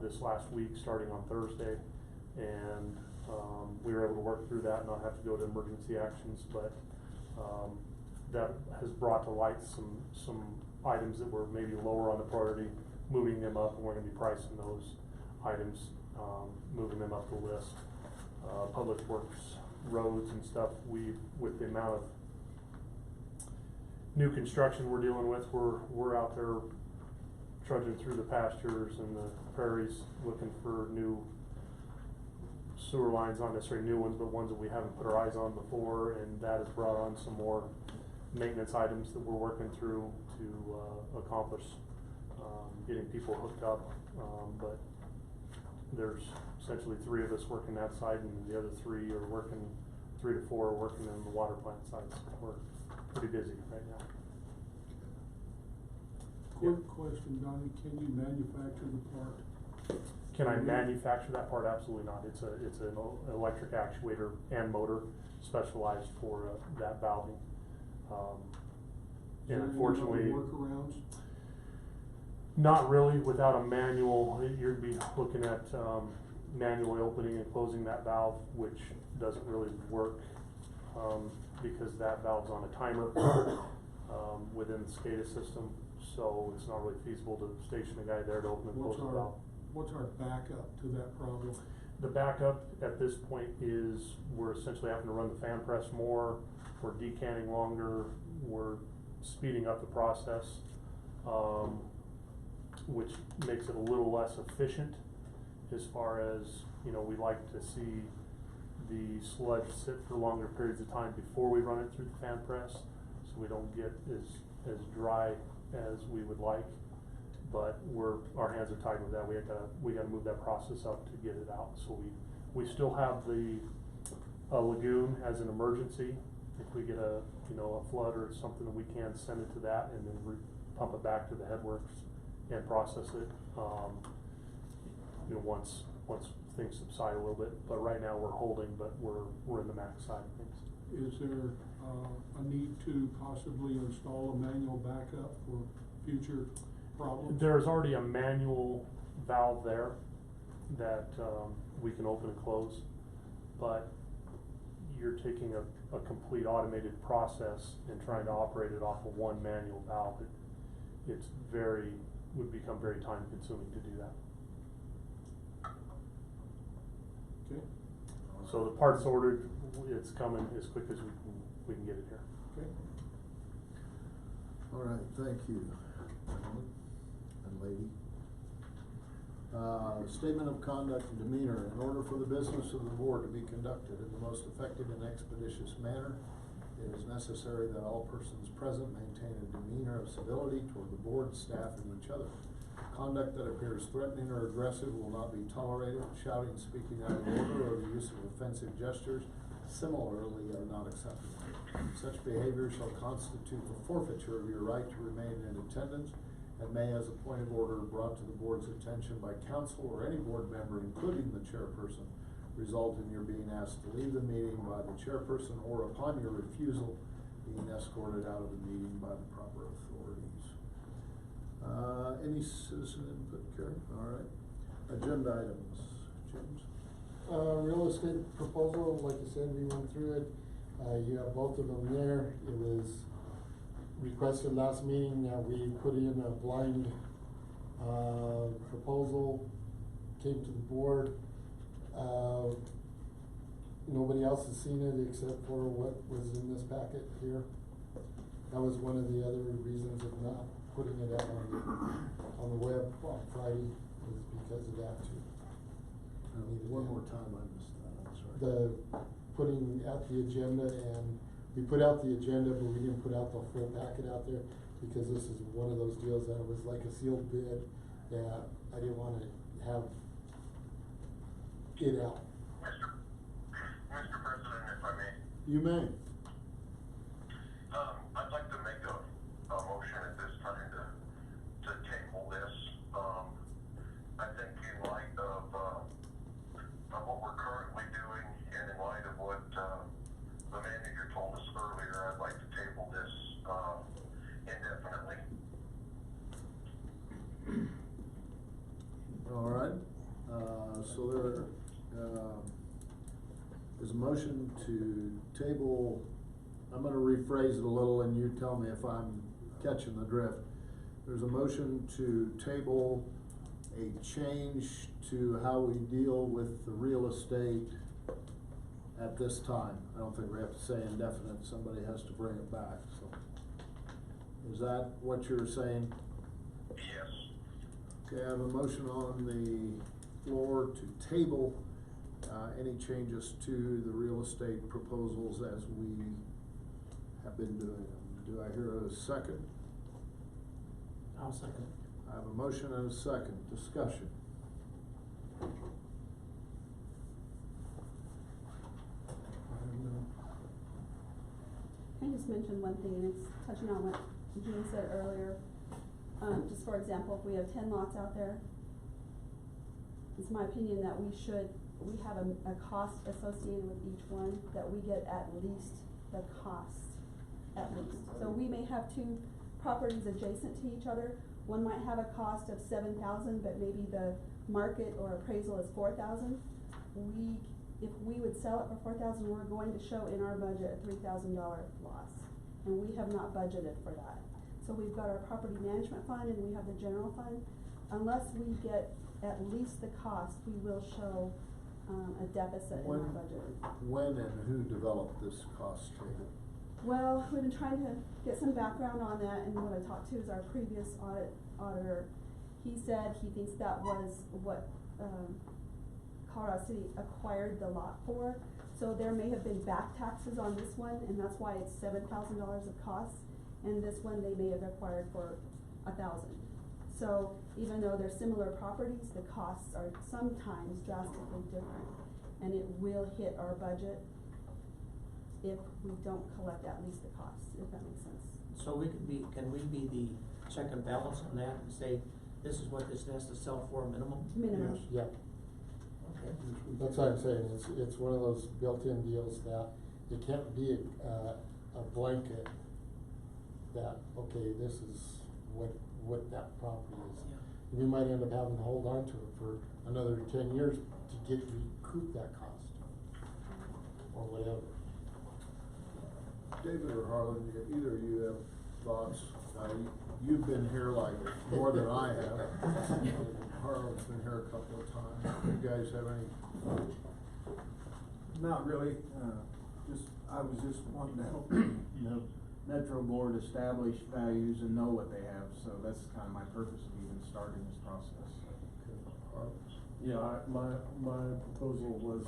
this last week, starting on Thursday. And, we were able to work through that and not have to go to emergency actions, but, that has brought to light some items that were maybe lower on the priority, moving them up, and we're gonna be pricing those items, moving them up the list. Public works, roads and stuff, with the amount of new construction we're dealing with, we're out there trudging through the pastures and the prairies, looking for new sewer lines, not necessarily new ones, but ones that we haven't put our eyes on before, and that has brought on some more maintenance items that we're working through to accomplish getting people hooked up. But there's essentially 3 of us working that side, and the other 3 to 4 are working in the water plant side. So we're pretty busy right now. Quick question, Donnie, can you manufacture the part? Can I manufacture that part? Absolutely not. It's an electric actuator and motor specialized for that valving. And unfortunately, Workarounds? not really. Without a manual, you'd be looking at manually opening and closing that valve, which doesn't really work because that valve's on a timer within the SCADA system. So it's not really feasible to station a guy there to open and close the valve. What's our backup to that problem? The backup at this point is we're essentially having to run the fan press more, we're decanting longer, we're speeding up the process, which makes it a little less efficient as far as, you know, we like to see the sludge sit for longer periods of time before we run it through the fan press, so we don't get as dry as we would like. But our hands are tied with that. We gotta move that process up to get it out. So we still have a lagoon as an emergency. If we get a flood or something, we can send it to that and then pump it back to the headworks and process it. Once things subside a little bit. But right now we're holding, but we're in the max side of things. Is there a need to possibly install a manual backup for future problems? There's already a manual valve there that we can open and close, but you're taking a complete automated process and trying to operate it off of one manual valve. Would become very time consuming to do that. Okay, So the part's ordered, it's coming as quick as we can get it here. okay. All right, thank you, gentlemen and lady. Statement of conduct and demeanor. In order for the business of the board to be conducted in the most effective and expeditious manner, It is necessary that all persons present maintain a demeanor of civility toward the board, staff, and each other. Conduct that appears threatening or aggressive will not be tolerated. Shouting, speaking out of order, or the use of offensive gestures similarly are not acceptable. Such behavior shall constitute the forfeiture of your right to remain in attendance and may, as a point of order brought to the board's attention by council or any board member, including the chairperson, result in your being asked to leave the meeting by the chairperson or, upon your refusal, being escorted out of the meeting by the proper authorities. Any citizen input, Karen? All right. Agenda items, James? Real estate proposal, like you said, we went through it. You have both of them there. It was requested last meeting that we put in a blind, proposal, came to the board. Nobody else has seen it except for what was in this packet here. That was one of the other reasons of not putting it out on the web on Friday, was because of that too. One more time, I missed that, I'm sorry. The putting out the agenda, and we put out the agenda, but we didn't put out the full packet out there because this is one of those deals that was like a sealed bid that I didn't wanna have it out. Mr. President, if I may. You may. I'd like to make a motion at this time to table this. I think in light of what we're currently doing and in light of what, the manager told us earlier, I'd like to table this, indefinitely. All right, so there, is a motion to table. I'm gonna rephrase it a little and you tell me if I'm catching the drift. There's a motion to table a change to how we deal with the real estate at this time. I don't think we have to say indefinite, somebody has to bring it back, so. Is that what you're saying? Yes. Okay, I have a motion on the floor to table, any changes to the real estate proposals as we have been doing them. Do I hear a second? I'll second. I have a motion and a second. Discussion. Can I just mention one thing, and it's touching on what Gene said earlier. Just for example, if we have 10 lots out there, it's my opinion that we have a cost associated with each one, that we get at least the cost, at least. So we may have two properties adjacent to each other. One might have a cost of $7,000, but maybe the market or appraisal is $4,000. If we would sell it for $4,000, we're going to show in our budget a $3,000 loss, and we have not budgeted for that. So we've got our property management fund and we have the general fund. Unless we get at least the cost, we will show a deficit in our budget. When and who developed this cost table? Well, we've been trying to get some background on that, and what I talked to is our previous auditor. He said he thinks that was what Colorado City acquired the lot for. So there may have been back taxes on this one, and that's why it's $7,000 of costs. And this one they may have acquired for $1,000. So even though they're similar properties, the costs are sometimes drastically different, and it will hit our budget if we don't collect at least the costs, if that makes sense. So can we be the check and balance on that and say, this is what this has to sell for minimum? Minimum. Yes. Yeah, Okay. that's what I'm saying, it's one of those built-in deals that it can't be a blanket that, okay, this is what that property is. Yeah. You might end up having to hold on to it for another 10 years to recoup that cost, or whatever. David or Harlan, either of you have thoughts? You've been here like more than I have. Harlan's been here a couple of times. You guys have any? Not really, I was just wanting to help, Metro Board establish values and know what they have, so that's kind of my purpose of even starting this process. Yeah, my proposal was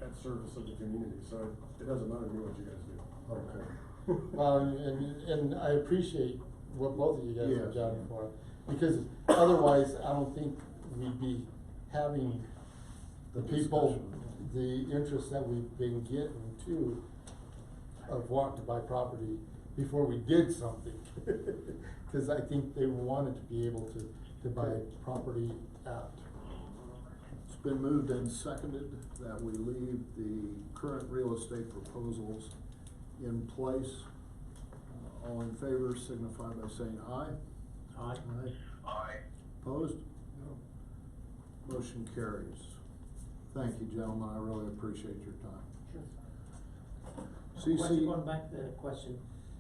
at service of the community, so it doesn't matter to me what you guys do. Okay. Well, and I appreciate what both of you guys have Yes. done for it, because otherwise, I don't think we'd be having the people, the interest that we've been getting too, of wanting to buy property before we did something. Cause I think they wanted to be able to buy property at. It's been moved and seconded that we leave the current real estate proposals in place. All in favor signify by saying aye. Aye. Aye. Opposed? No. Motion carries. Thank you, gentlemen, I really appreciate your time. Question, CC, going back to the question,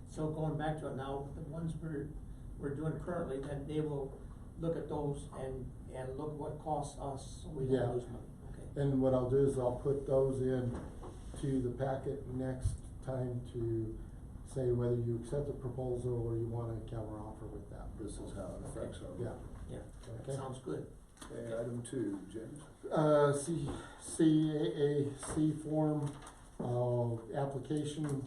so going back to it now, the ones we're doing currently, then they will look at those and look what costs us, so we Yeah. don't lose money, okay? And what I'll do is I'll put those in to the packet next time to say whether you accept the proposal or you want a counter offer with that. this is how it affects our. Yeah. Yeah, Okay. sounds good. Okay, item 2, James. CAAC form, application.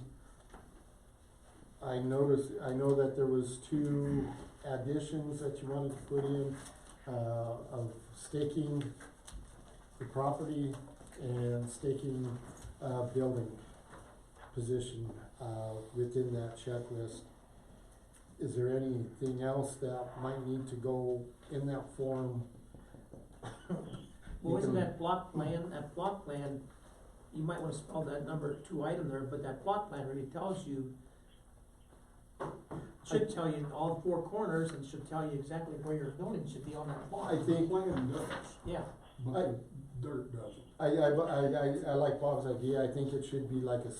I know that there was 2 additions that you wanted to put in, of staking the property and staking, building position, within that checklist. Is there anything else that might need to go in that form? Well, You isn't can- that plot plan, you might wanna spell that number 2 item there, but that plot plan really tells you, should tell you all 4 corners and should tell you exactly where your building should be on that plot. I think, Plan does, Yeah, but I- the dirt doesn't. I like Bob's idea. I think it should be like a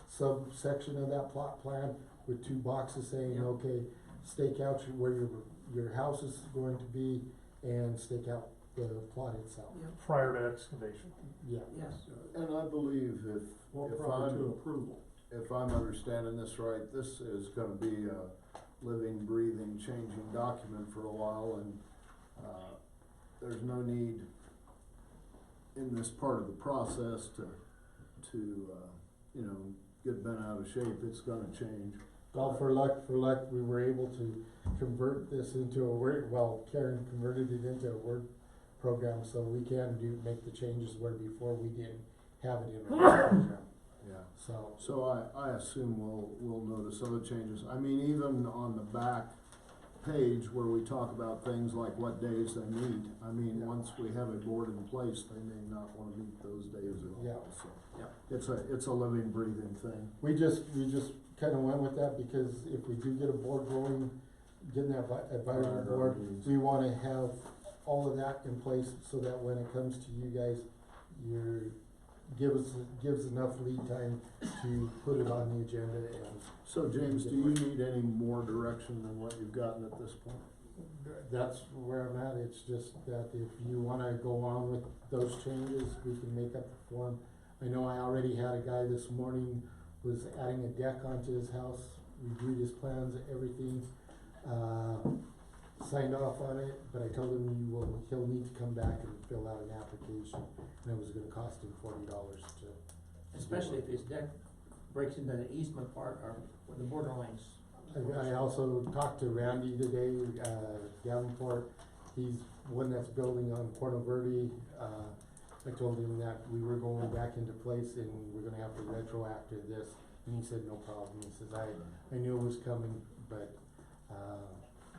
subsection of that plot plan with 2 boxes saying, Yeah. okay, stake out where your house is going to be and stake out the plot itself. yeah, Prior to excavation. Yeah. yes. And I believe Or if prior to I'm, approval. if I'm understanding this right, this is gonna be a living, breathing, changing document for a while, and, there's no need in this part of the process to, get bent out of shape. It's gonna change. Well, for luck, we were able to convert this into a Word, Karen converted it into a Word program, so we can make the changes where before we didn't have it in our program, Yeah. so. So I assume we'll notice other changes. I mean, even on the back page where we talk about things like what days they meet, I mean, Yeah. once we have a board in place, they may not wanna meet those days at all, Yeah. so. Yeah. It's a living, breathing thing. We just kinda went with that because if we do get a board rolling, getting that advisory Right, board, right. we wanna have all of that in place so that when it comes to you guys, gives enough lead time to put it on the agenda and So James, do you need any more direction than what you've gotten at this point? that's where I'm at. It's just that if you wanna go on with those changes, we can make up the form. I know I already had a guy this morning was adding a deck onto his house, reviewed his plans, everything, signed off on it, but I told him he'll need to come back and fill out an application, and it was gonna cost him $40 to. Especially if his deck breaks into the easement part or with the border lines. I also talked to Randy today, Davenport, he's one that's building on Puerto Verde. I told him that we were going back into place and we're gonna have to retroactive this, and he said, no problem, he says, I knew it was coming, but,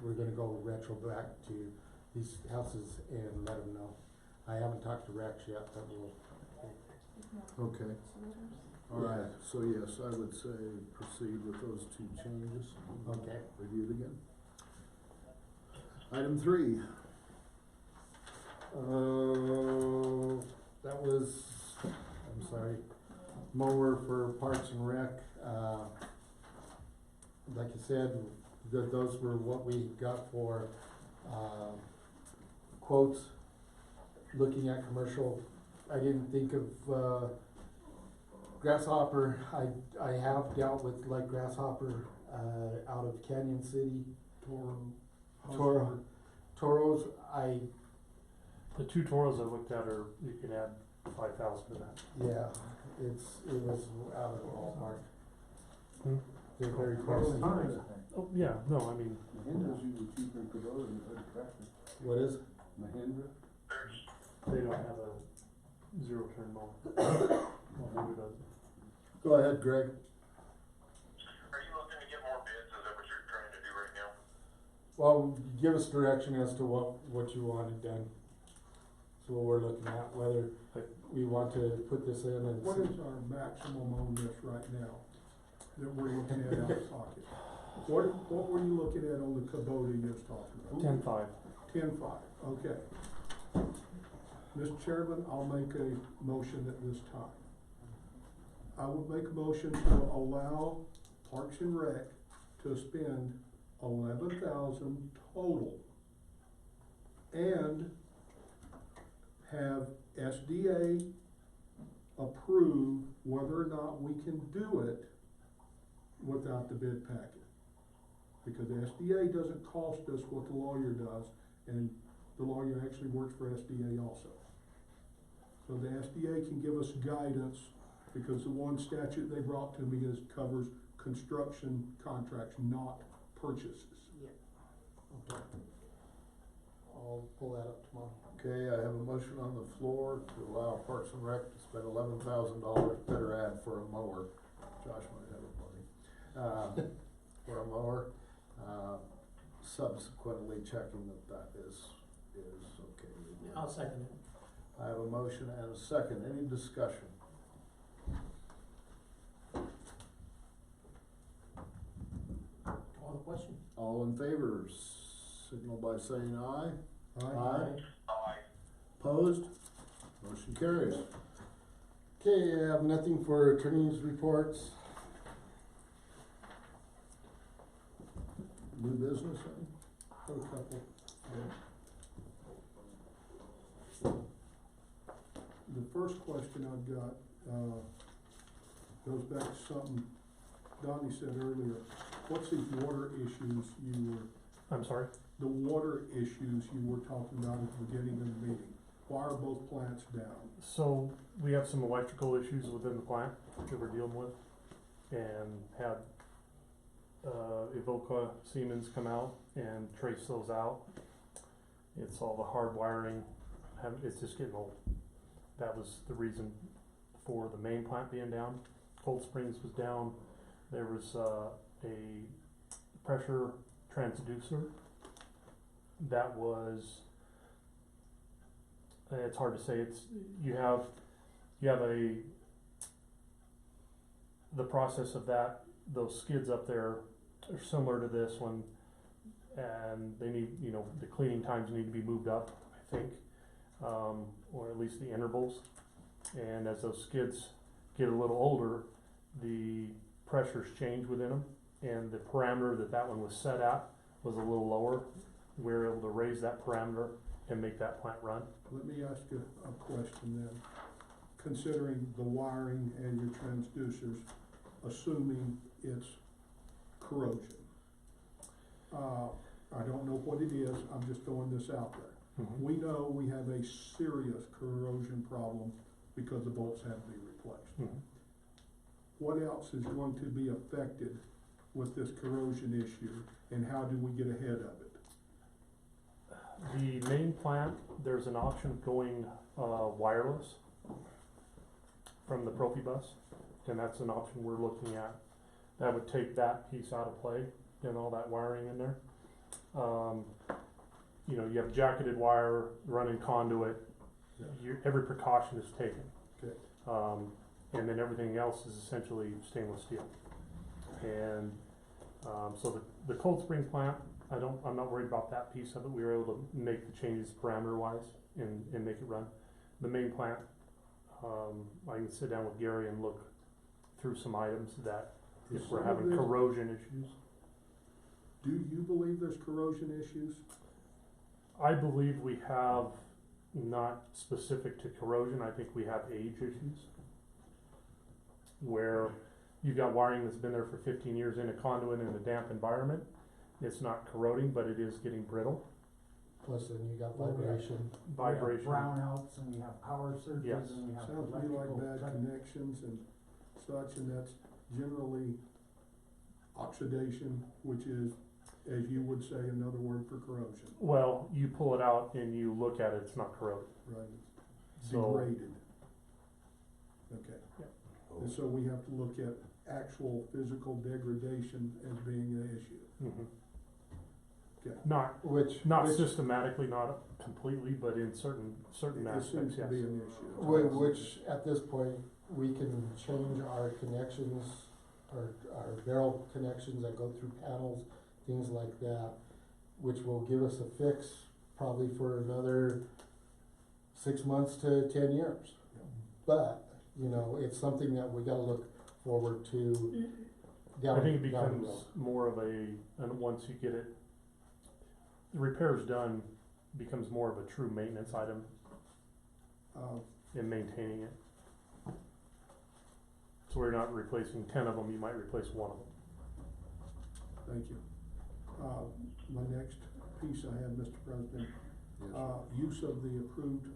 we're gonna go retro back to these houses and let them know. I haven't talked to Rex yet, but we'll. Okay, all right, so yes, I would say proceed with those 2 changes. Okay. Review it again. Item 3, That was, I'm sorry, mower for Parks and Rec. Like I said, those were what we got for, quotes. Looking at commercial, I didn't think of, Grasshopper. I have dealt with like Grasshopper, out of Canyon City. Toros, The 2 Toros I looked at you can add 5,000 to that. yeah, it was out of the ballpark. They're very Well, close. fine. Oh, yeah, no, I mean, Mahindra's usually cheaper than Kubota than a tractor. What is? Mahindra? they don't have a zero turn mower. Well, who does? Go ahead, Greg. Are you looking to get more bids? Is that what you're trying to do right now? Well, give us direction as to what you wanted done. So what we're looking at, whether we want to put this in and. What is our maximum on this right now that we're looking at out of pocket? What were you looking at on the Kubota you was talking about? 10.5. 10.5, okay. Mr. Chairman, I'll make a motion at this time. I would make a motion to allow Parks and Rec to spend 11,000 total and have SDA approve whether or not we can do it without the bid packet. Because the SDA doesn't cost us what the lawyer does, and the lawyer actually works for SDA also. So the SDA can give us guidance, because the one statute they brought to me covers construction contracts, not purchases. Yeah. Okay. I'll pull that up tomorrow. Okay, I have a motion on the floor to allow Parks and Rec to spend $11,000, better add for a mower. Josh might have a money. For a mower, subsequently checking that is okay. I'll second it. I have a motion and a second. Any discussion? Call the question. All in favor, signal by saying aye. Aye. Aye. Opposed? Motion carries. Okay, I have nothing for attorney's reports. New business, then? Got a couple. The first question I've got, goes back to something Donnie said earlier. What's these water issues I'm sorry? the water issues you were talking about at the beginning of the meeting? Why are both plants down? So we have some electrical issues within the plant that we're dealing with, and had Evoca Siemens come out and trace those out. It's all the hard wiring, it's just getting old. That was the reason for the main plant being down. Cold Springs was down. There was a pressure transducer that was, it's hard to say, you have the process of that, those skids up there are similar to this one, and they need, the cleaning times need to be moved up, I think, or at least the intervals. And as those skids get a little older, the pressures change within them, and the parameter that one was set at was a little lower. We were able to raise that parameter and make that plant run. Let me ask you a question then. Considering the wiring and your transducers, assuming it's corrosion. I don't know what it is, I'm just throwing this out there. Mhm. We know we have a serious corrosion problem because the bolts have to be replaced. Mhm. What else is going to be affected with this corrosion issue, and how do we get ahead of it? The main plant, there's an option of going wireless from the Profibus, and that's an option we're looking at. That would take that piece out of play and all that wiring in there. You have jacketed wire, running conduit, every precaution is taken. Okay. And then everything else is essentially stainless steel. And so the Cold Spring plant, I'm not worried about that piece of it. We were able to make the changes parameter wise and make it run. The main plant, I can sit down with Gary and look through some items that if we're having corrosion issues. Do you believe there's corrosion issues? I believe we have, not specific to corrosion, I think we have age issues. Where you've got wiring that's been there for 15 years in a conduit in a damp environment. It's not corroding, but it is getting brittle. Plus then you got vibration. Vibration. Brownouts, and we have power surges, Yes. and we have Sounds to me like electrical bad connections and such, and that's generally oxidation, which is, as you would say, another word for corrosion, Well, you pull it out and you look at it, it's not corroded. right? So- Degraded. Okay. Yep. And so we have to look at actual physical degradation as being an issue. Mhm. Okay. Not, Which, not which, systematically, not completely, but in certain It aspects, seems to yes. be an issue. which at this point, we can change our connections, our barrel connections that go through panels, things like that, which will give us a fix probably for another 6 months to 10 years. But, you know, it's something that we gotta look forward to down, I think it down the becomes road. more of and once you get it, the repair's done, becomes more of a true maintenance item Uh, in maintaining it. So we're not replacing 10 of them, you might replace one of them. Thank you. My next piece I have, Mr. President, use of the approved,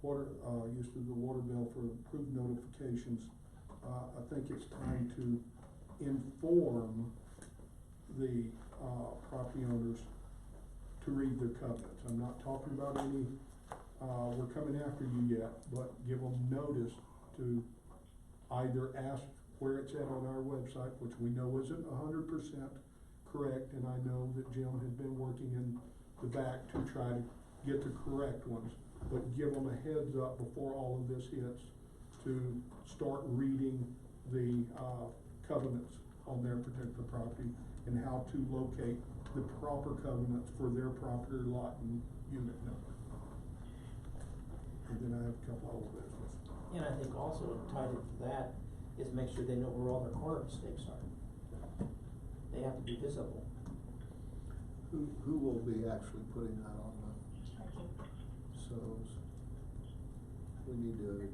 water, use of the water bill for approved notifications. I think it's time to inform the, property owners to read their covenants. I'm not talking about any, we're coming after you yet, but give them notice to either ask where it's at on our website, which we know isn't 100% correct, and I know that Jim had been working in the back to try to get the correct ones, but give them a heads up before all of this hits to start reading the, covenants on their particular property and how to locate the proper covenants for their property lot and unit number. And then I have a couple of business. And I think also tied into that is make sure they know where all their corner mistakes are. They have to be visible. Who will be actually putting that on so we need to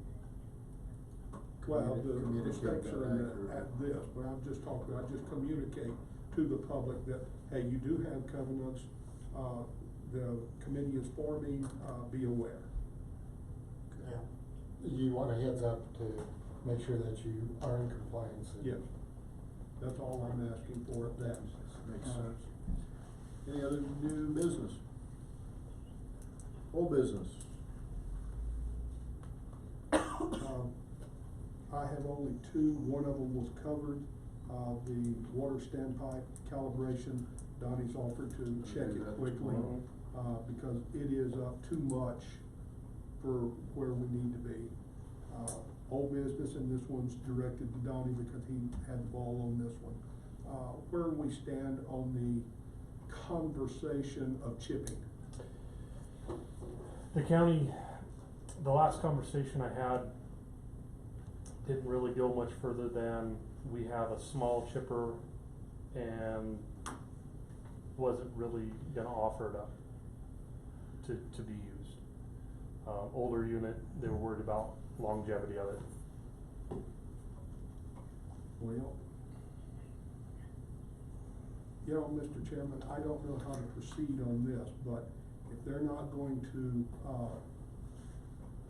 Well, the communicate mistakes that are in accurately. at this, but I'm just talking about, just communicate to the public that, hey, you do have covenants, the committee is forming, be aware. Yeah. You want a heads up to make sure that you are in compliance. Yes, that's all I'm asking for, that makes sense. Any other new business? Old business? I have only two, one of them was covered, the water standpipe calibration, Donnie's offered to check do it that quickly, tomorrow. because it is up too much for where we need to be. Old business, and this one's directed to Donnie because he had the ball on this one. Where we stand on the conversation of chipping. The county, the last conversation I had didn't really go much further than we have a small chipper and wasn't really gonna offer it up to be used. Older unit, they were worried about longevity of it. Well, you know, Mr. Chairman, I don't know how to proceed on this, but if they're not going to,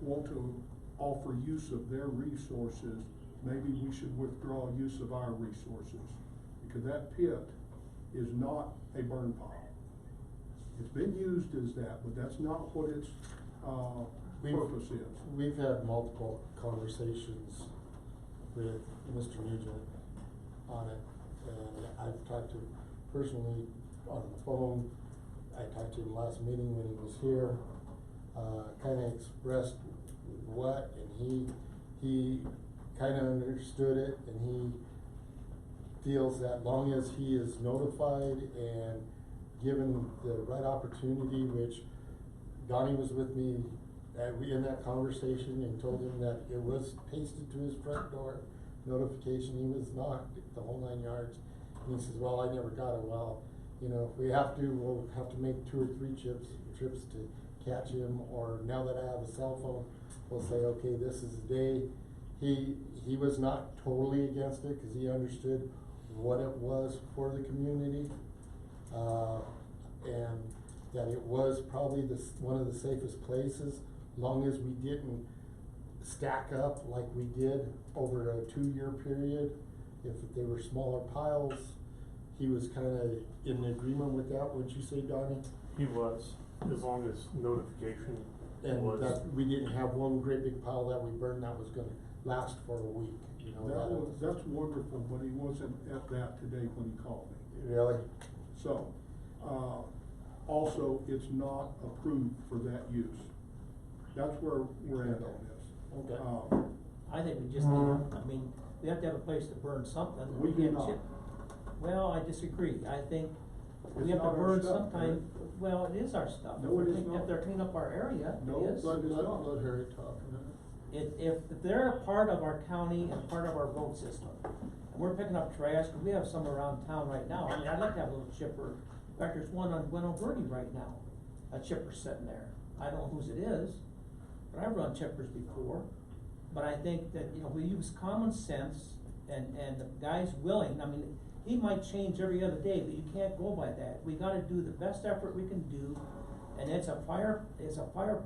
want to offer use of their resources, maybe we should withdraw use of our resources. Because that pit is not a burn pile. It's been used as that, but that's not what its, purpose is. We've had multiple conversations with Mr. Nugent on it, and I've talked to him personally on the phone. I talked to him last meeting when he was here, kinda expressed what, and he kinda understood it, and he feels that long as he is notified and given the right opportunity, which Donnie was with me in that conversation and told him that it was pasted to his front door notification, he was knocked the whole 9 yards. And he says, well, I never got it. Well, you know, if we have to, we'll have to make 2 or 3 trips to catch him, or now that I have a cell phone, we'll say, okay, this is the day. He was not totally against it, cause he understood what it was for the community, and that it was probably one of the safest places, long as we didn't stack up like we did over a 2-year period. If they were smaller piles, he was kinda in agreement with that, wouldn't you say, Donnie? He was, as long as notification And was. that we didn't have one great big pile that we burned that was gonna last for a week, you know? That's wonderful, but he wasn't at that today when he called me. Really? So, also, it's not approved for that use. That's where we're at on this. Okay. I think we just need, I mean, we have to have a place to burn something. We do can't not. chip- Well, I disagree, I think we It's have to not our burn stuff, sometime, well, it is our stuff. No, it is If not. they're cleaning up our area, No, it is. but it's not. Let Harry talk a minute. If they're a part of our county and part of our road system, and we're picking up trash, cause we have some around town right now, I mean, I'd like to have a little chipper. In fact, there's one on Gwen O'Berty right now, a chipper sitting there, I don't know whose it is, but I've run chippers before. But I think that, you know, we use common sense and the guy's willing, I mean, he might change every other day, but you can't go by that. We gotta do the best effort we can do, and it's a fire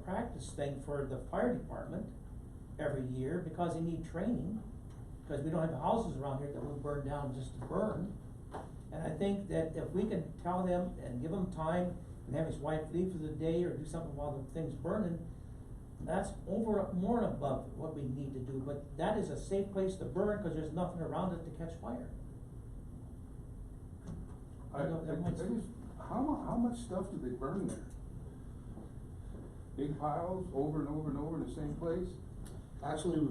practice thing for the fire department every year, because they need training, because we don't have houses around here that will burn down just to burn. And I think that if we can tell them and give him time and have his wife leave for the day or do something while the thing's burning, that's more and above what we need to do, but that is a safe place to burn, cause there's nothing around it to catch fire. I, know that might- how much stuff do they burn there? Big piles, over and over and over in the same place? Actually,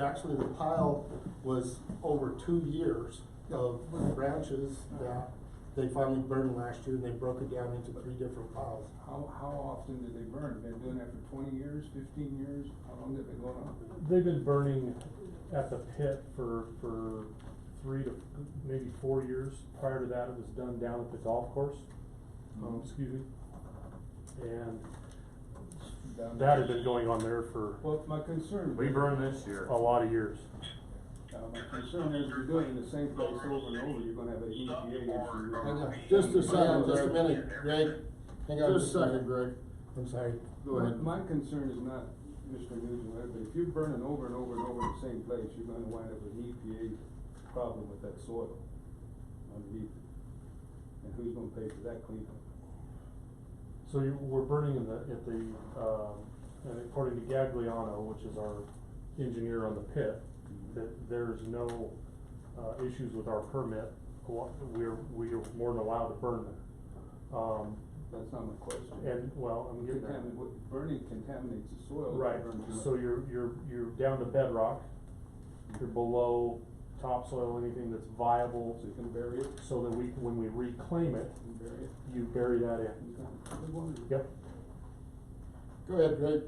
actually, the pile was over 2 years of branches that they finally burned last year, and they broke it down into 3 different piles. How often did they burn? Been doing that for 20 years, 15 years? How long have they been going on? They've been burning at the pit for 3 to maybe 4 years. Prior to that, it was done down at the golf course, excuse me. And that had been going on there for Well, my concern. We burned this year. a lot of years. My concern is you're doing it in the same place over and over, you're gonna have an EPA issue. Hang on, just a second, just a minute, Greg. Hang on Just a second, Greg. I'm sorry. Go ahead. My concern is not Mr. Nugent, but if you're burning over and over and over in the same place, you're gonna wind up with an EPA problem with that soil underneath it. And who's gonna pay for that cleanup? So we're burning and according to Gagliano, which is our engineer on the pit, that there's no, issues with our permit. We're more than allowed to burn there. That's not my question. And, well, I'm getting there. Burning contaminates the soil. Right, Burn too much. so you're down to bedrock, you're below topsoil, anything that's viable, So you can bury it, so that when we reclaim it, you can bury it. you bury that in. Okay. Good one. Yep. Go ahead, Greg.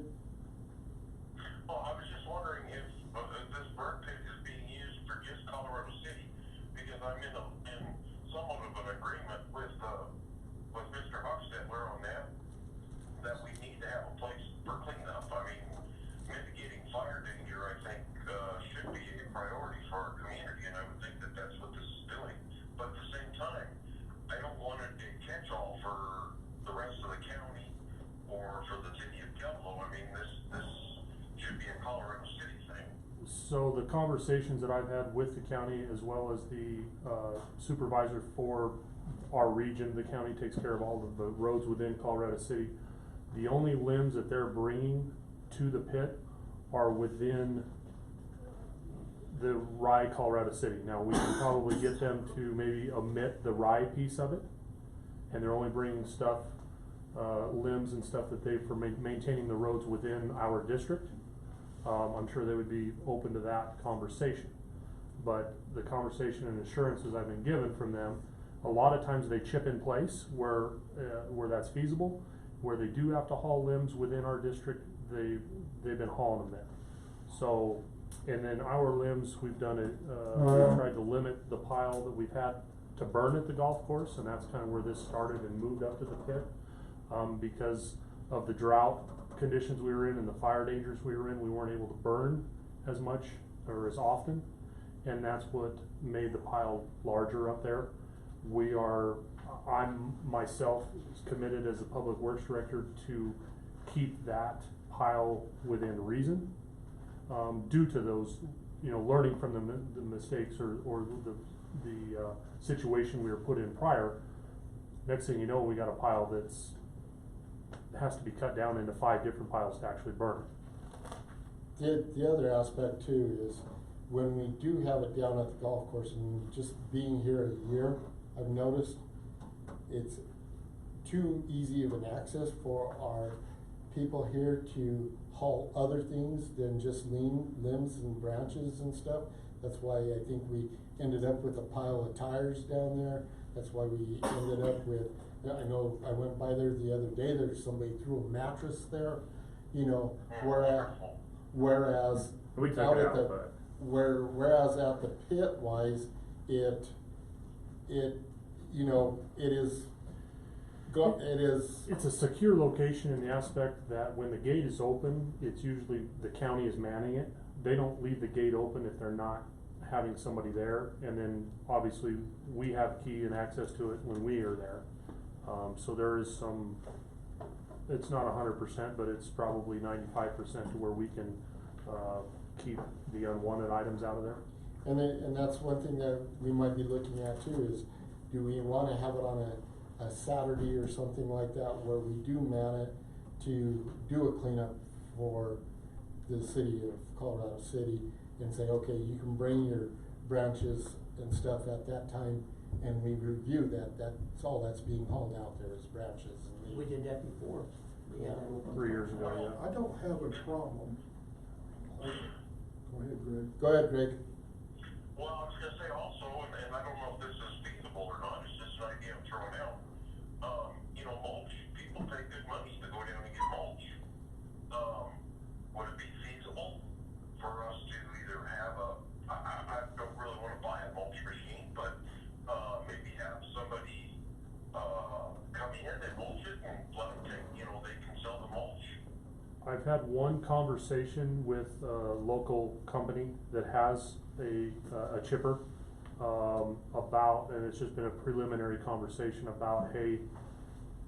Well, I was just wondering if this burn pit is being used for just Colorado City, because I'm in somewhat of an agreement with Mr. Hochstetler on that we need to have a place for cleanup. I mean, mitigating fire danger, I think, should be a priority for our community, and I would think that that's what this is doing. But at the same time, I don't want it to catch-all for the rest of the county or for the city of Pueblo. I mean, this should be a Colorado City thing. So the conversations that I've had with the county, as well as the supervisor for our region, the county takes care of all of the roads within Colorado City. The only limbs that they're bringing to the pit are within the Rye, Colorado City. Now, we can probably get them to maybe omit the Rye piece of it, and they're only bringing stuff, limbs and stuff that for maintaining the roads within our district. I'm sure they would be open to that conversation. But the conversation and assurances I've been given from them, a lot of times they chip in place where that's feasible. Where they do have to haul limbs within our district, they've been hauling them there. So, and then our limbs, we've done it, we've tried to limit the pile that we've had to burn at the golf course, and that's kind of where this started and moved up to the pit. Because of the drought conditions we were in and the fire dangers we were in, we weren't able to burn as much or as often, and that's what made the pile larger up there. I'm myself committed as a public works director to keep that pile within reason, due to those you know, learning from the mistakes or the situation we were put in prior, next thing you know, we got a pile that's, has to be cut down into 5 different piles to actually burn it. The other aspect too is when we do have it down at the golf course, and just being here a year, I've noticed it's too easy of an access for our people here to haul other things than just limbs and branches and stuff. That's why I think we ended up with a pile of tires down there. That's why we ended up with, I know I went by there the other day, there's somebody threw a mattress there, you know, whereas We took out it at out, the, but whereas at the pit wise, it, you know, it is, it's a secure location in the aspect that when the gate is open, it's usually the county is manning it. They don't leave the gate open if they're not having somebody there, and then obviously we have key and access to it when we are there. So there is some, it's not 100%, but it's probably 95% to where we can keep the unwanted items out of there. and that's one thing that we might be looking at too, is do we wanna have it on a Saturday or something like that where we do man it to do a cleanup for the city of Colorado City and say, okay, you can bring your branches and stuff at that time, and we review that, that's all that's being hauled out there is branches and leaves. We did that before. We had that open. 3 years ago, yeah. I don't have a problem. Go ahead, Greg. Go ahead, Greg. Well, I was gonna say also, and I don't know if this is feasible or not, it's just an idea I'm throwing out. You know, mulch, people pay good money to go down and get mulch. Would it be feasible for us to either have I don't really wanna buy a mulch machine, but, maybe have somebody, come in and mulch it and let them take, you know, they can sell the mulch. I've had one conversation with a local company that has a chipper, about, and it's just been a preliminary conversation about, hey,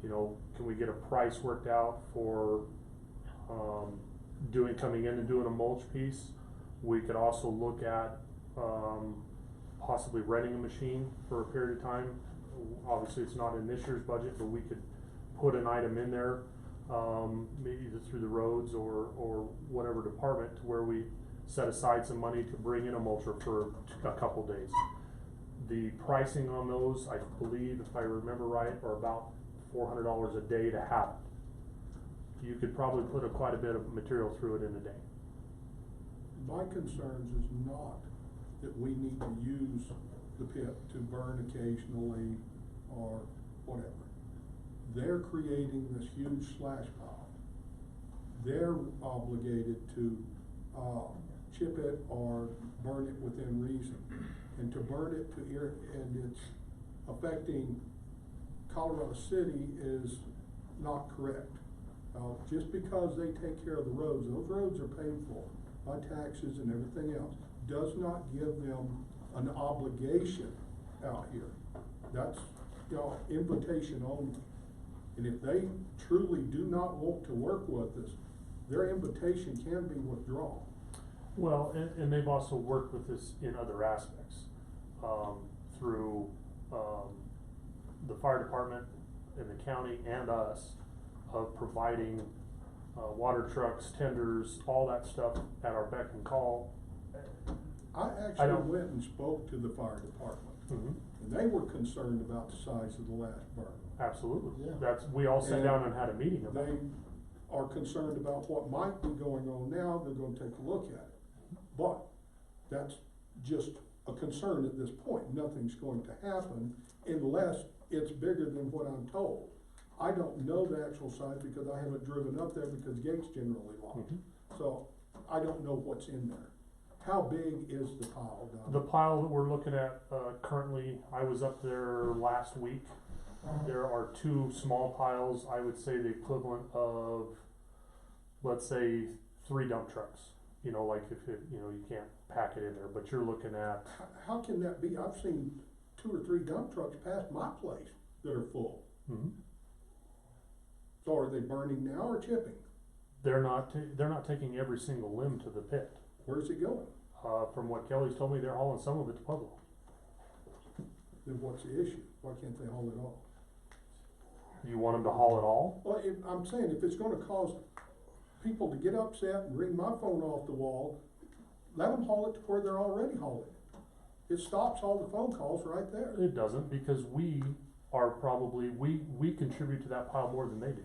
you know, can we get a price worked out for, coming in and doing a mulch piece? We could also look at, possibly renting a machine for a period of time. Obviously, it's not in this year's budget, but we could put an item in there, maybe either through the roads or whatever department, to where we set aside some money to bring in a mulcher for a couple days. The pricing on those, I believe, if I remember right, are about $400 a day to have it. You could probably put quite a bit of material through it in a day. My concerns is not that we need to use the pit to burn occasionally or whatever. They're creating this huge slash pile. They're obligated to, chip it or burn it within reason. And to burn it and it's affecting Colorado City is not correct. Just because they take care of the roads, those roads are paid for by taxes and everything else, does not give them an obligation out here. That's, you know, invitation only. And if they truly do not want to work with us, their invitation can be withdrawn. Well, and they've also worked with us in other aspects, through, the fire department and the county and us, of providing, water trucks, tenders, all that stuff at our beck and call. I actually went and spoke to the fire department, and they were concerned about the size of the last burn. Absolutely, Yeah. we all sat down and had a meeting about They it. are concerned about what might be going on now, they're gonna take a look at it. But that's just a concern at this point, nothing's going to happen unless it's bigger than what I'm told. I don't know the actual size because I haven't driven up there because gates generally locked. So I don't know what's in there. How big is the pile, Don? The pile that we're looking at, currently, I was up there last week. There are 2 small piles, I would say the equivalent of, let's say, 3 dump trucks. You know, like if it, you know, you can't pack it in there, but you're looking at, How can that be? I've seen 2 or 3 dump trucks past my place that are full. So are they burning now or chipping? they're not taking every single limb to the pit. Where's it going? From what Kelly's told me, they're hauling some of it to Pueblo. Then what's the issue? Why can't they haul it all? You want them to haul it all? Well, I'm saying, if it's gonna cause people to get upset and ring my phone off the wall, let them haul it to where they're already hauling. It stops all the phone calls right there. It doesn't, because we are probably, we contribute to that pile more than they do.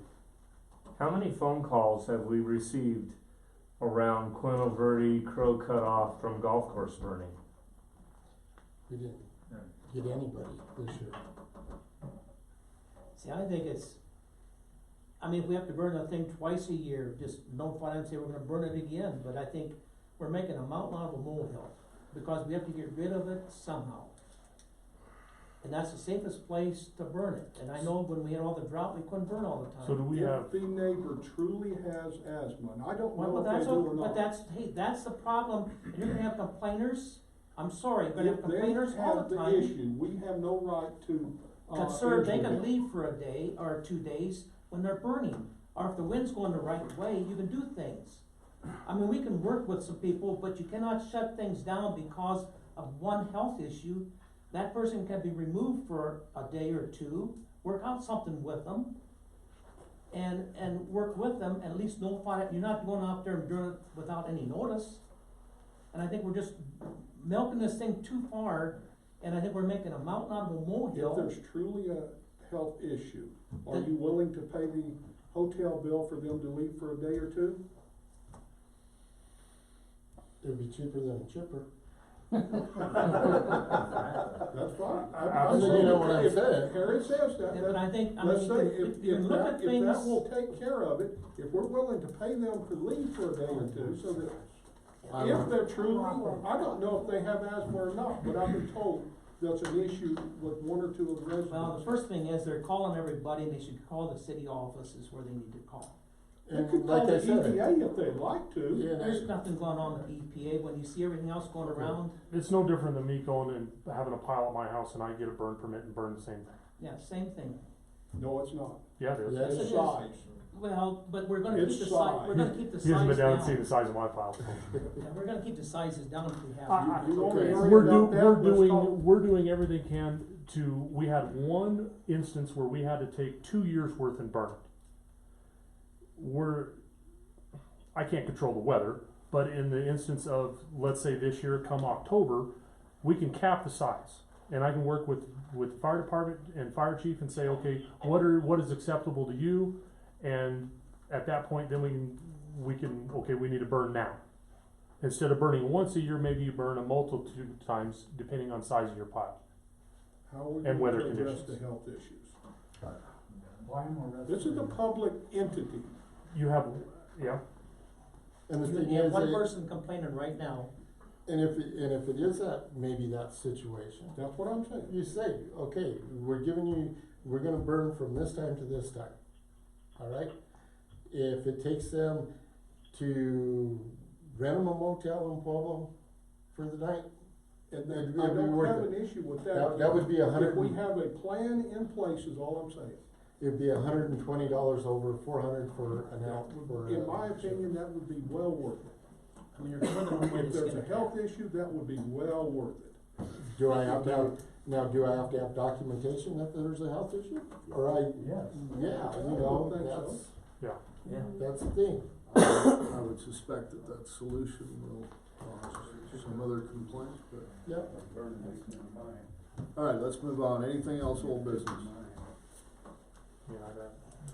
How many phone calls have we received around Quinto Verde, Crow Cutoff from golf course burning? We didn't get anybody this year. See, I think I mean, if we have to burn the thing twice a year, just notify them and say we're gonna burn it again, but I think we're making a mountain out of a molehill, because we have to get rid of it somehow. And that's the safest place to burn it, and I know when we had all the drought, we couldn't burn all the time. So do we have, If the neighbor truly has asthma, and I don't Well, know but if they that's, do or but not. hey, that's the problem, and you're gonna have complainers, I'm sorry, you're gonna have If they complainers all have the the time. issue, we have no right to, Sir, they injure can them. leave for a day or 2 days when they're burning, or if the wind's going the right way, you can do things. I mean, we can work with some people, but you cannot shut things down because of one health issue. That person can be removed for a day or two, work out something with them, and work with them, and at least notify it, you're not going out there and doing it without any notice. And I think we're just milking this thing too far, and I think we're making a mountain out of a molehill. If there's truly a health issue, are you willing to pay the hotel bill for them to leave for a day or two? It'd be cheaper than a chipper. That's fine. You know what I'm saying. Harry says that, Yeah, but I think, I mean, let's you say, can- you can look at if things. that will take care of it, if we're willing to pay them to leave for a day or two, so that if they're truly, I don't know if they have asthma or not, but I've been told that's an issue with one or two of the residents. Well, the first thing is they're calling everybody, and they should call the city offices where they need to call. They And could like call I the said, EPA if they'd like to. Yeah, There's nothing going on with EPA when you see everything else going around. it's no different than me going and having a pile at my house and I get a burn permit and burn the same thing. Yeah, same thing. No, it's not. Yeah, it is. Yes, It's it is. size. Well, but we're gonna It's keep the size, size. we're gonna keep the He hasn't size been down and seen down. the size of my pile. Yeah, we're gonna keep the sizes down if we have. I- to. You wanna Okay. worry We're about that, let's talk- we're doing everything can to, we had one instance where we had to take 2 years worth and burn it. I can't control the weather, but in the instance of, let's say this year, come October, we can cap the size. And I can work with fire department and fire chief and say, okay, what is acceptable to you? And at that point, then we can, okay, we need to burn now. Instead of burning once a year, maybe you burn a multitude of times, depending on size of your pile. How are we And weather going to address the conditions. health issues? This is a public entity. You have, yeah, and the thing You have is, one person complaining right now. and if it is maybe that situation, That's what I'm saying. you say, okay, we're gonna burn from this time to this time, alright? If it takes them to rent them a motel in Pueblo for the night, And It'd then be I don't worth have it. an issue with that. That would be If we have a plan in place is all I'm saying. it'd be $120 over 400 for an hour, for. In my opinion, that would be well worth it. I mean, there's more than one way to If there's skin a a cat. health issue, that would be well worth it. Do I have to have documentation that there's a health issue? Or yeah, you know, I think so. that's, Yeah. that's the thing. I would suspect that solution will cause some other complaints, but. Yep. Alright, let's move on. Anything else, old business? yeah,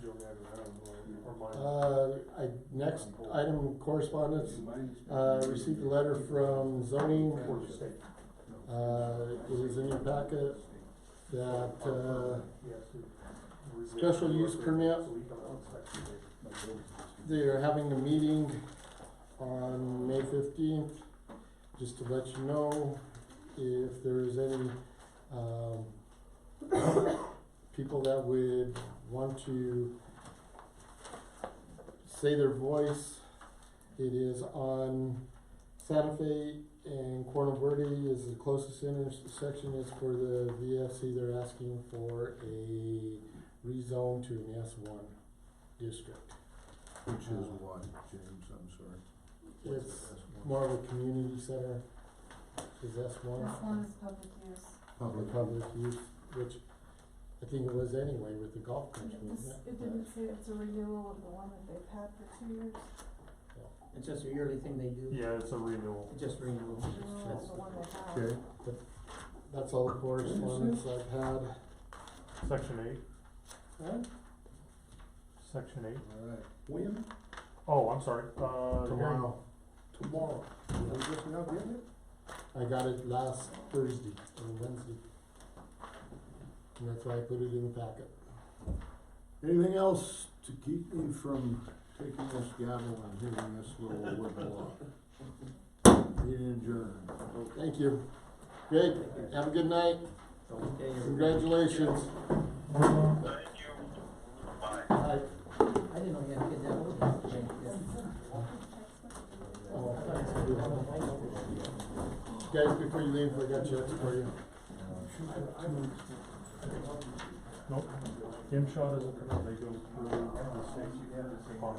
Joe Gagnon, or mine. Next item, correspondence, received a letter from zoning. It is in your packet that, special use permit. They are having a meeting on May 15th, just to let you know if there's any, people that would want to say their voice. It is on Santa Fe and Corno Verde is the closest intersection. Is for the VFC. They're asking for a rezone to an S1 district. Which is what, James, I'm sorry. It's more of a community center. Is this one? This one is public use. Public use, which I think it was anyway with the golf course, This, wasn't it? it didn't say it's a renewal of the one that they've had for 2 years. It's just a yearly thing they do. Yeah, it's a renewal. It's just renewal. Renewal of the one they have. Okay, That's all the correspondence I've had. Section 8. Huh? Section 8. alright. When? Oh, I'm sorry, Tomorrow. Tomorrow. Are we just now getting it? I got it last Thursday or Wednesday. And that's why I put it in the packet. Anything else to keep me from taking this gavel and hitting this little wood block? Meeting adjourned. Thank you. Great, have a good night. Congratulations. Thank you. Bye. Bye. I didn't know you had to get that old. Guys, before you leave, I got checks for you. Nope. MSHA doesn't come out, they go through the state farm.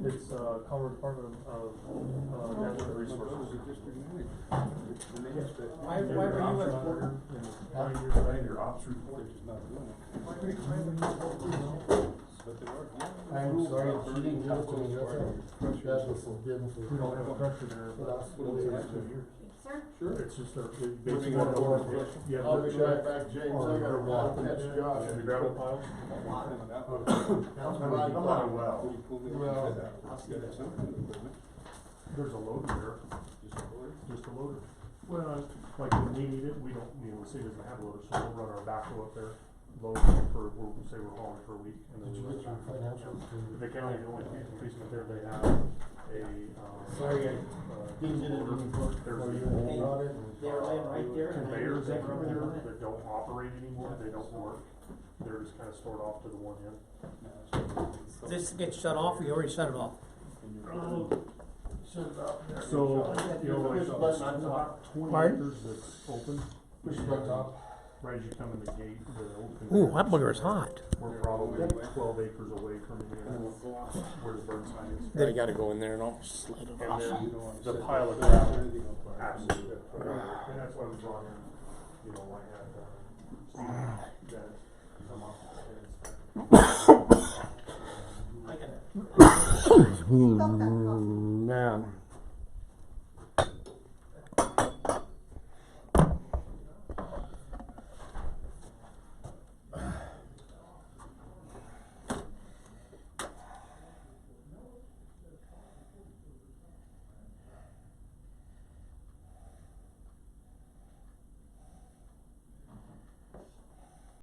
It's, Colorado Department of, Natural Resources. Why were you at Porter? Your ops report. I'm sorry, she didn't give it to me, that was given for. We don't have a crusher there, but Last we'll year. take it 2 years. Sure. It's just a, it Putting basically. it on. Yeah. I'll be right back, James, I gotta walk, that's Josh. The gravel pile? That's right. I'm not a well. Well, There's a loader there. Just a loader. Well, like when we need it, we don't, the city doesn't have a loader, so we'll run our backhoe up there, load it for, we'll say we're hauling for a week, and then Did you we get run your it back. financials? The county, the only increasement there, they have a, Sorry, I didn't get it in report there's for you. the old Got it. They're laying right there. and they conveyors that use run everything there on it. that don't operate anymore, they don't work. They're just kinda stored off to the one end. This gets shut off, or you already shut it off? So, you know, like, Push that's about 20 Pardon? acres that's open. Push button top. Right as you come in the gate, the old. Ooh, that bugger is hot. We're probably 12 acres away from here, where the Burnside is. Then you gotta go in there and almost slide it And off. then the pile of gravel, absolutely. And that's why we brought in, you know, I had, Steve, Dennis, come up and inspect. I gotta. Man.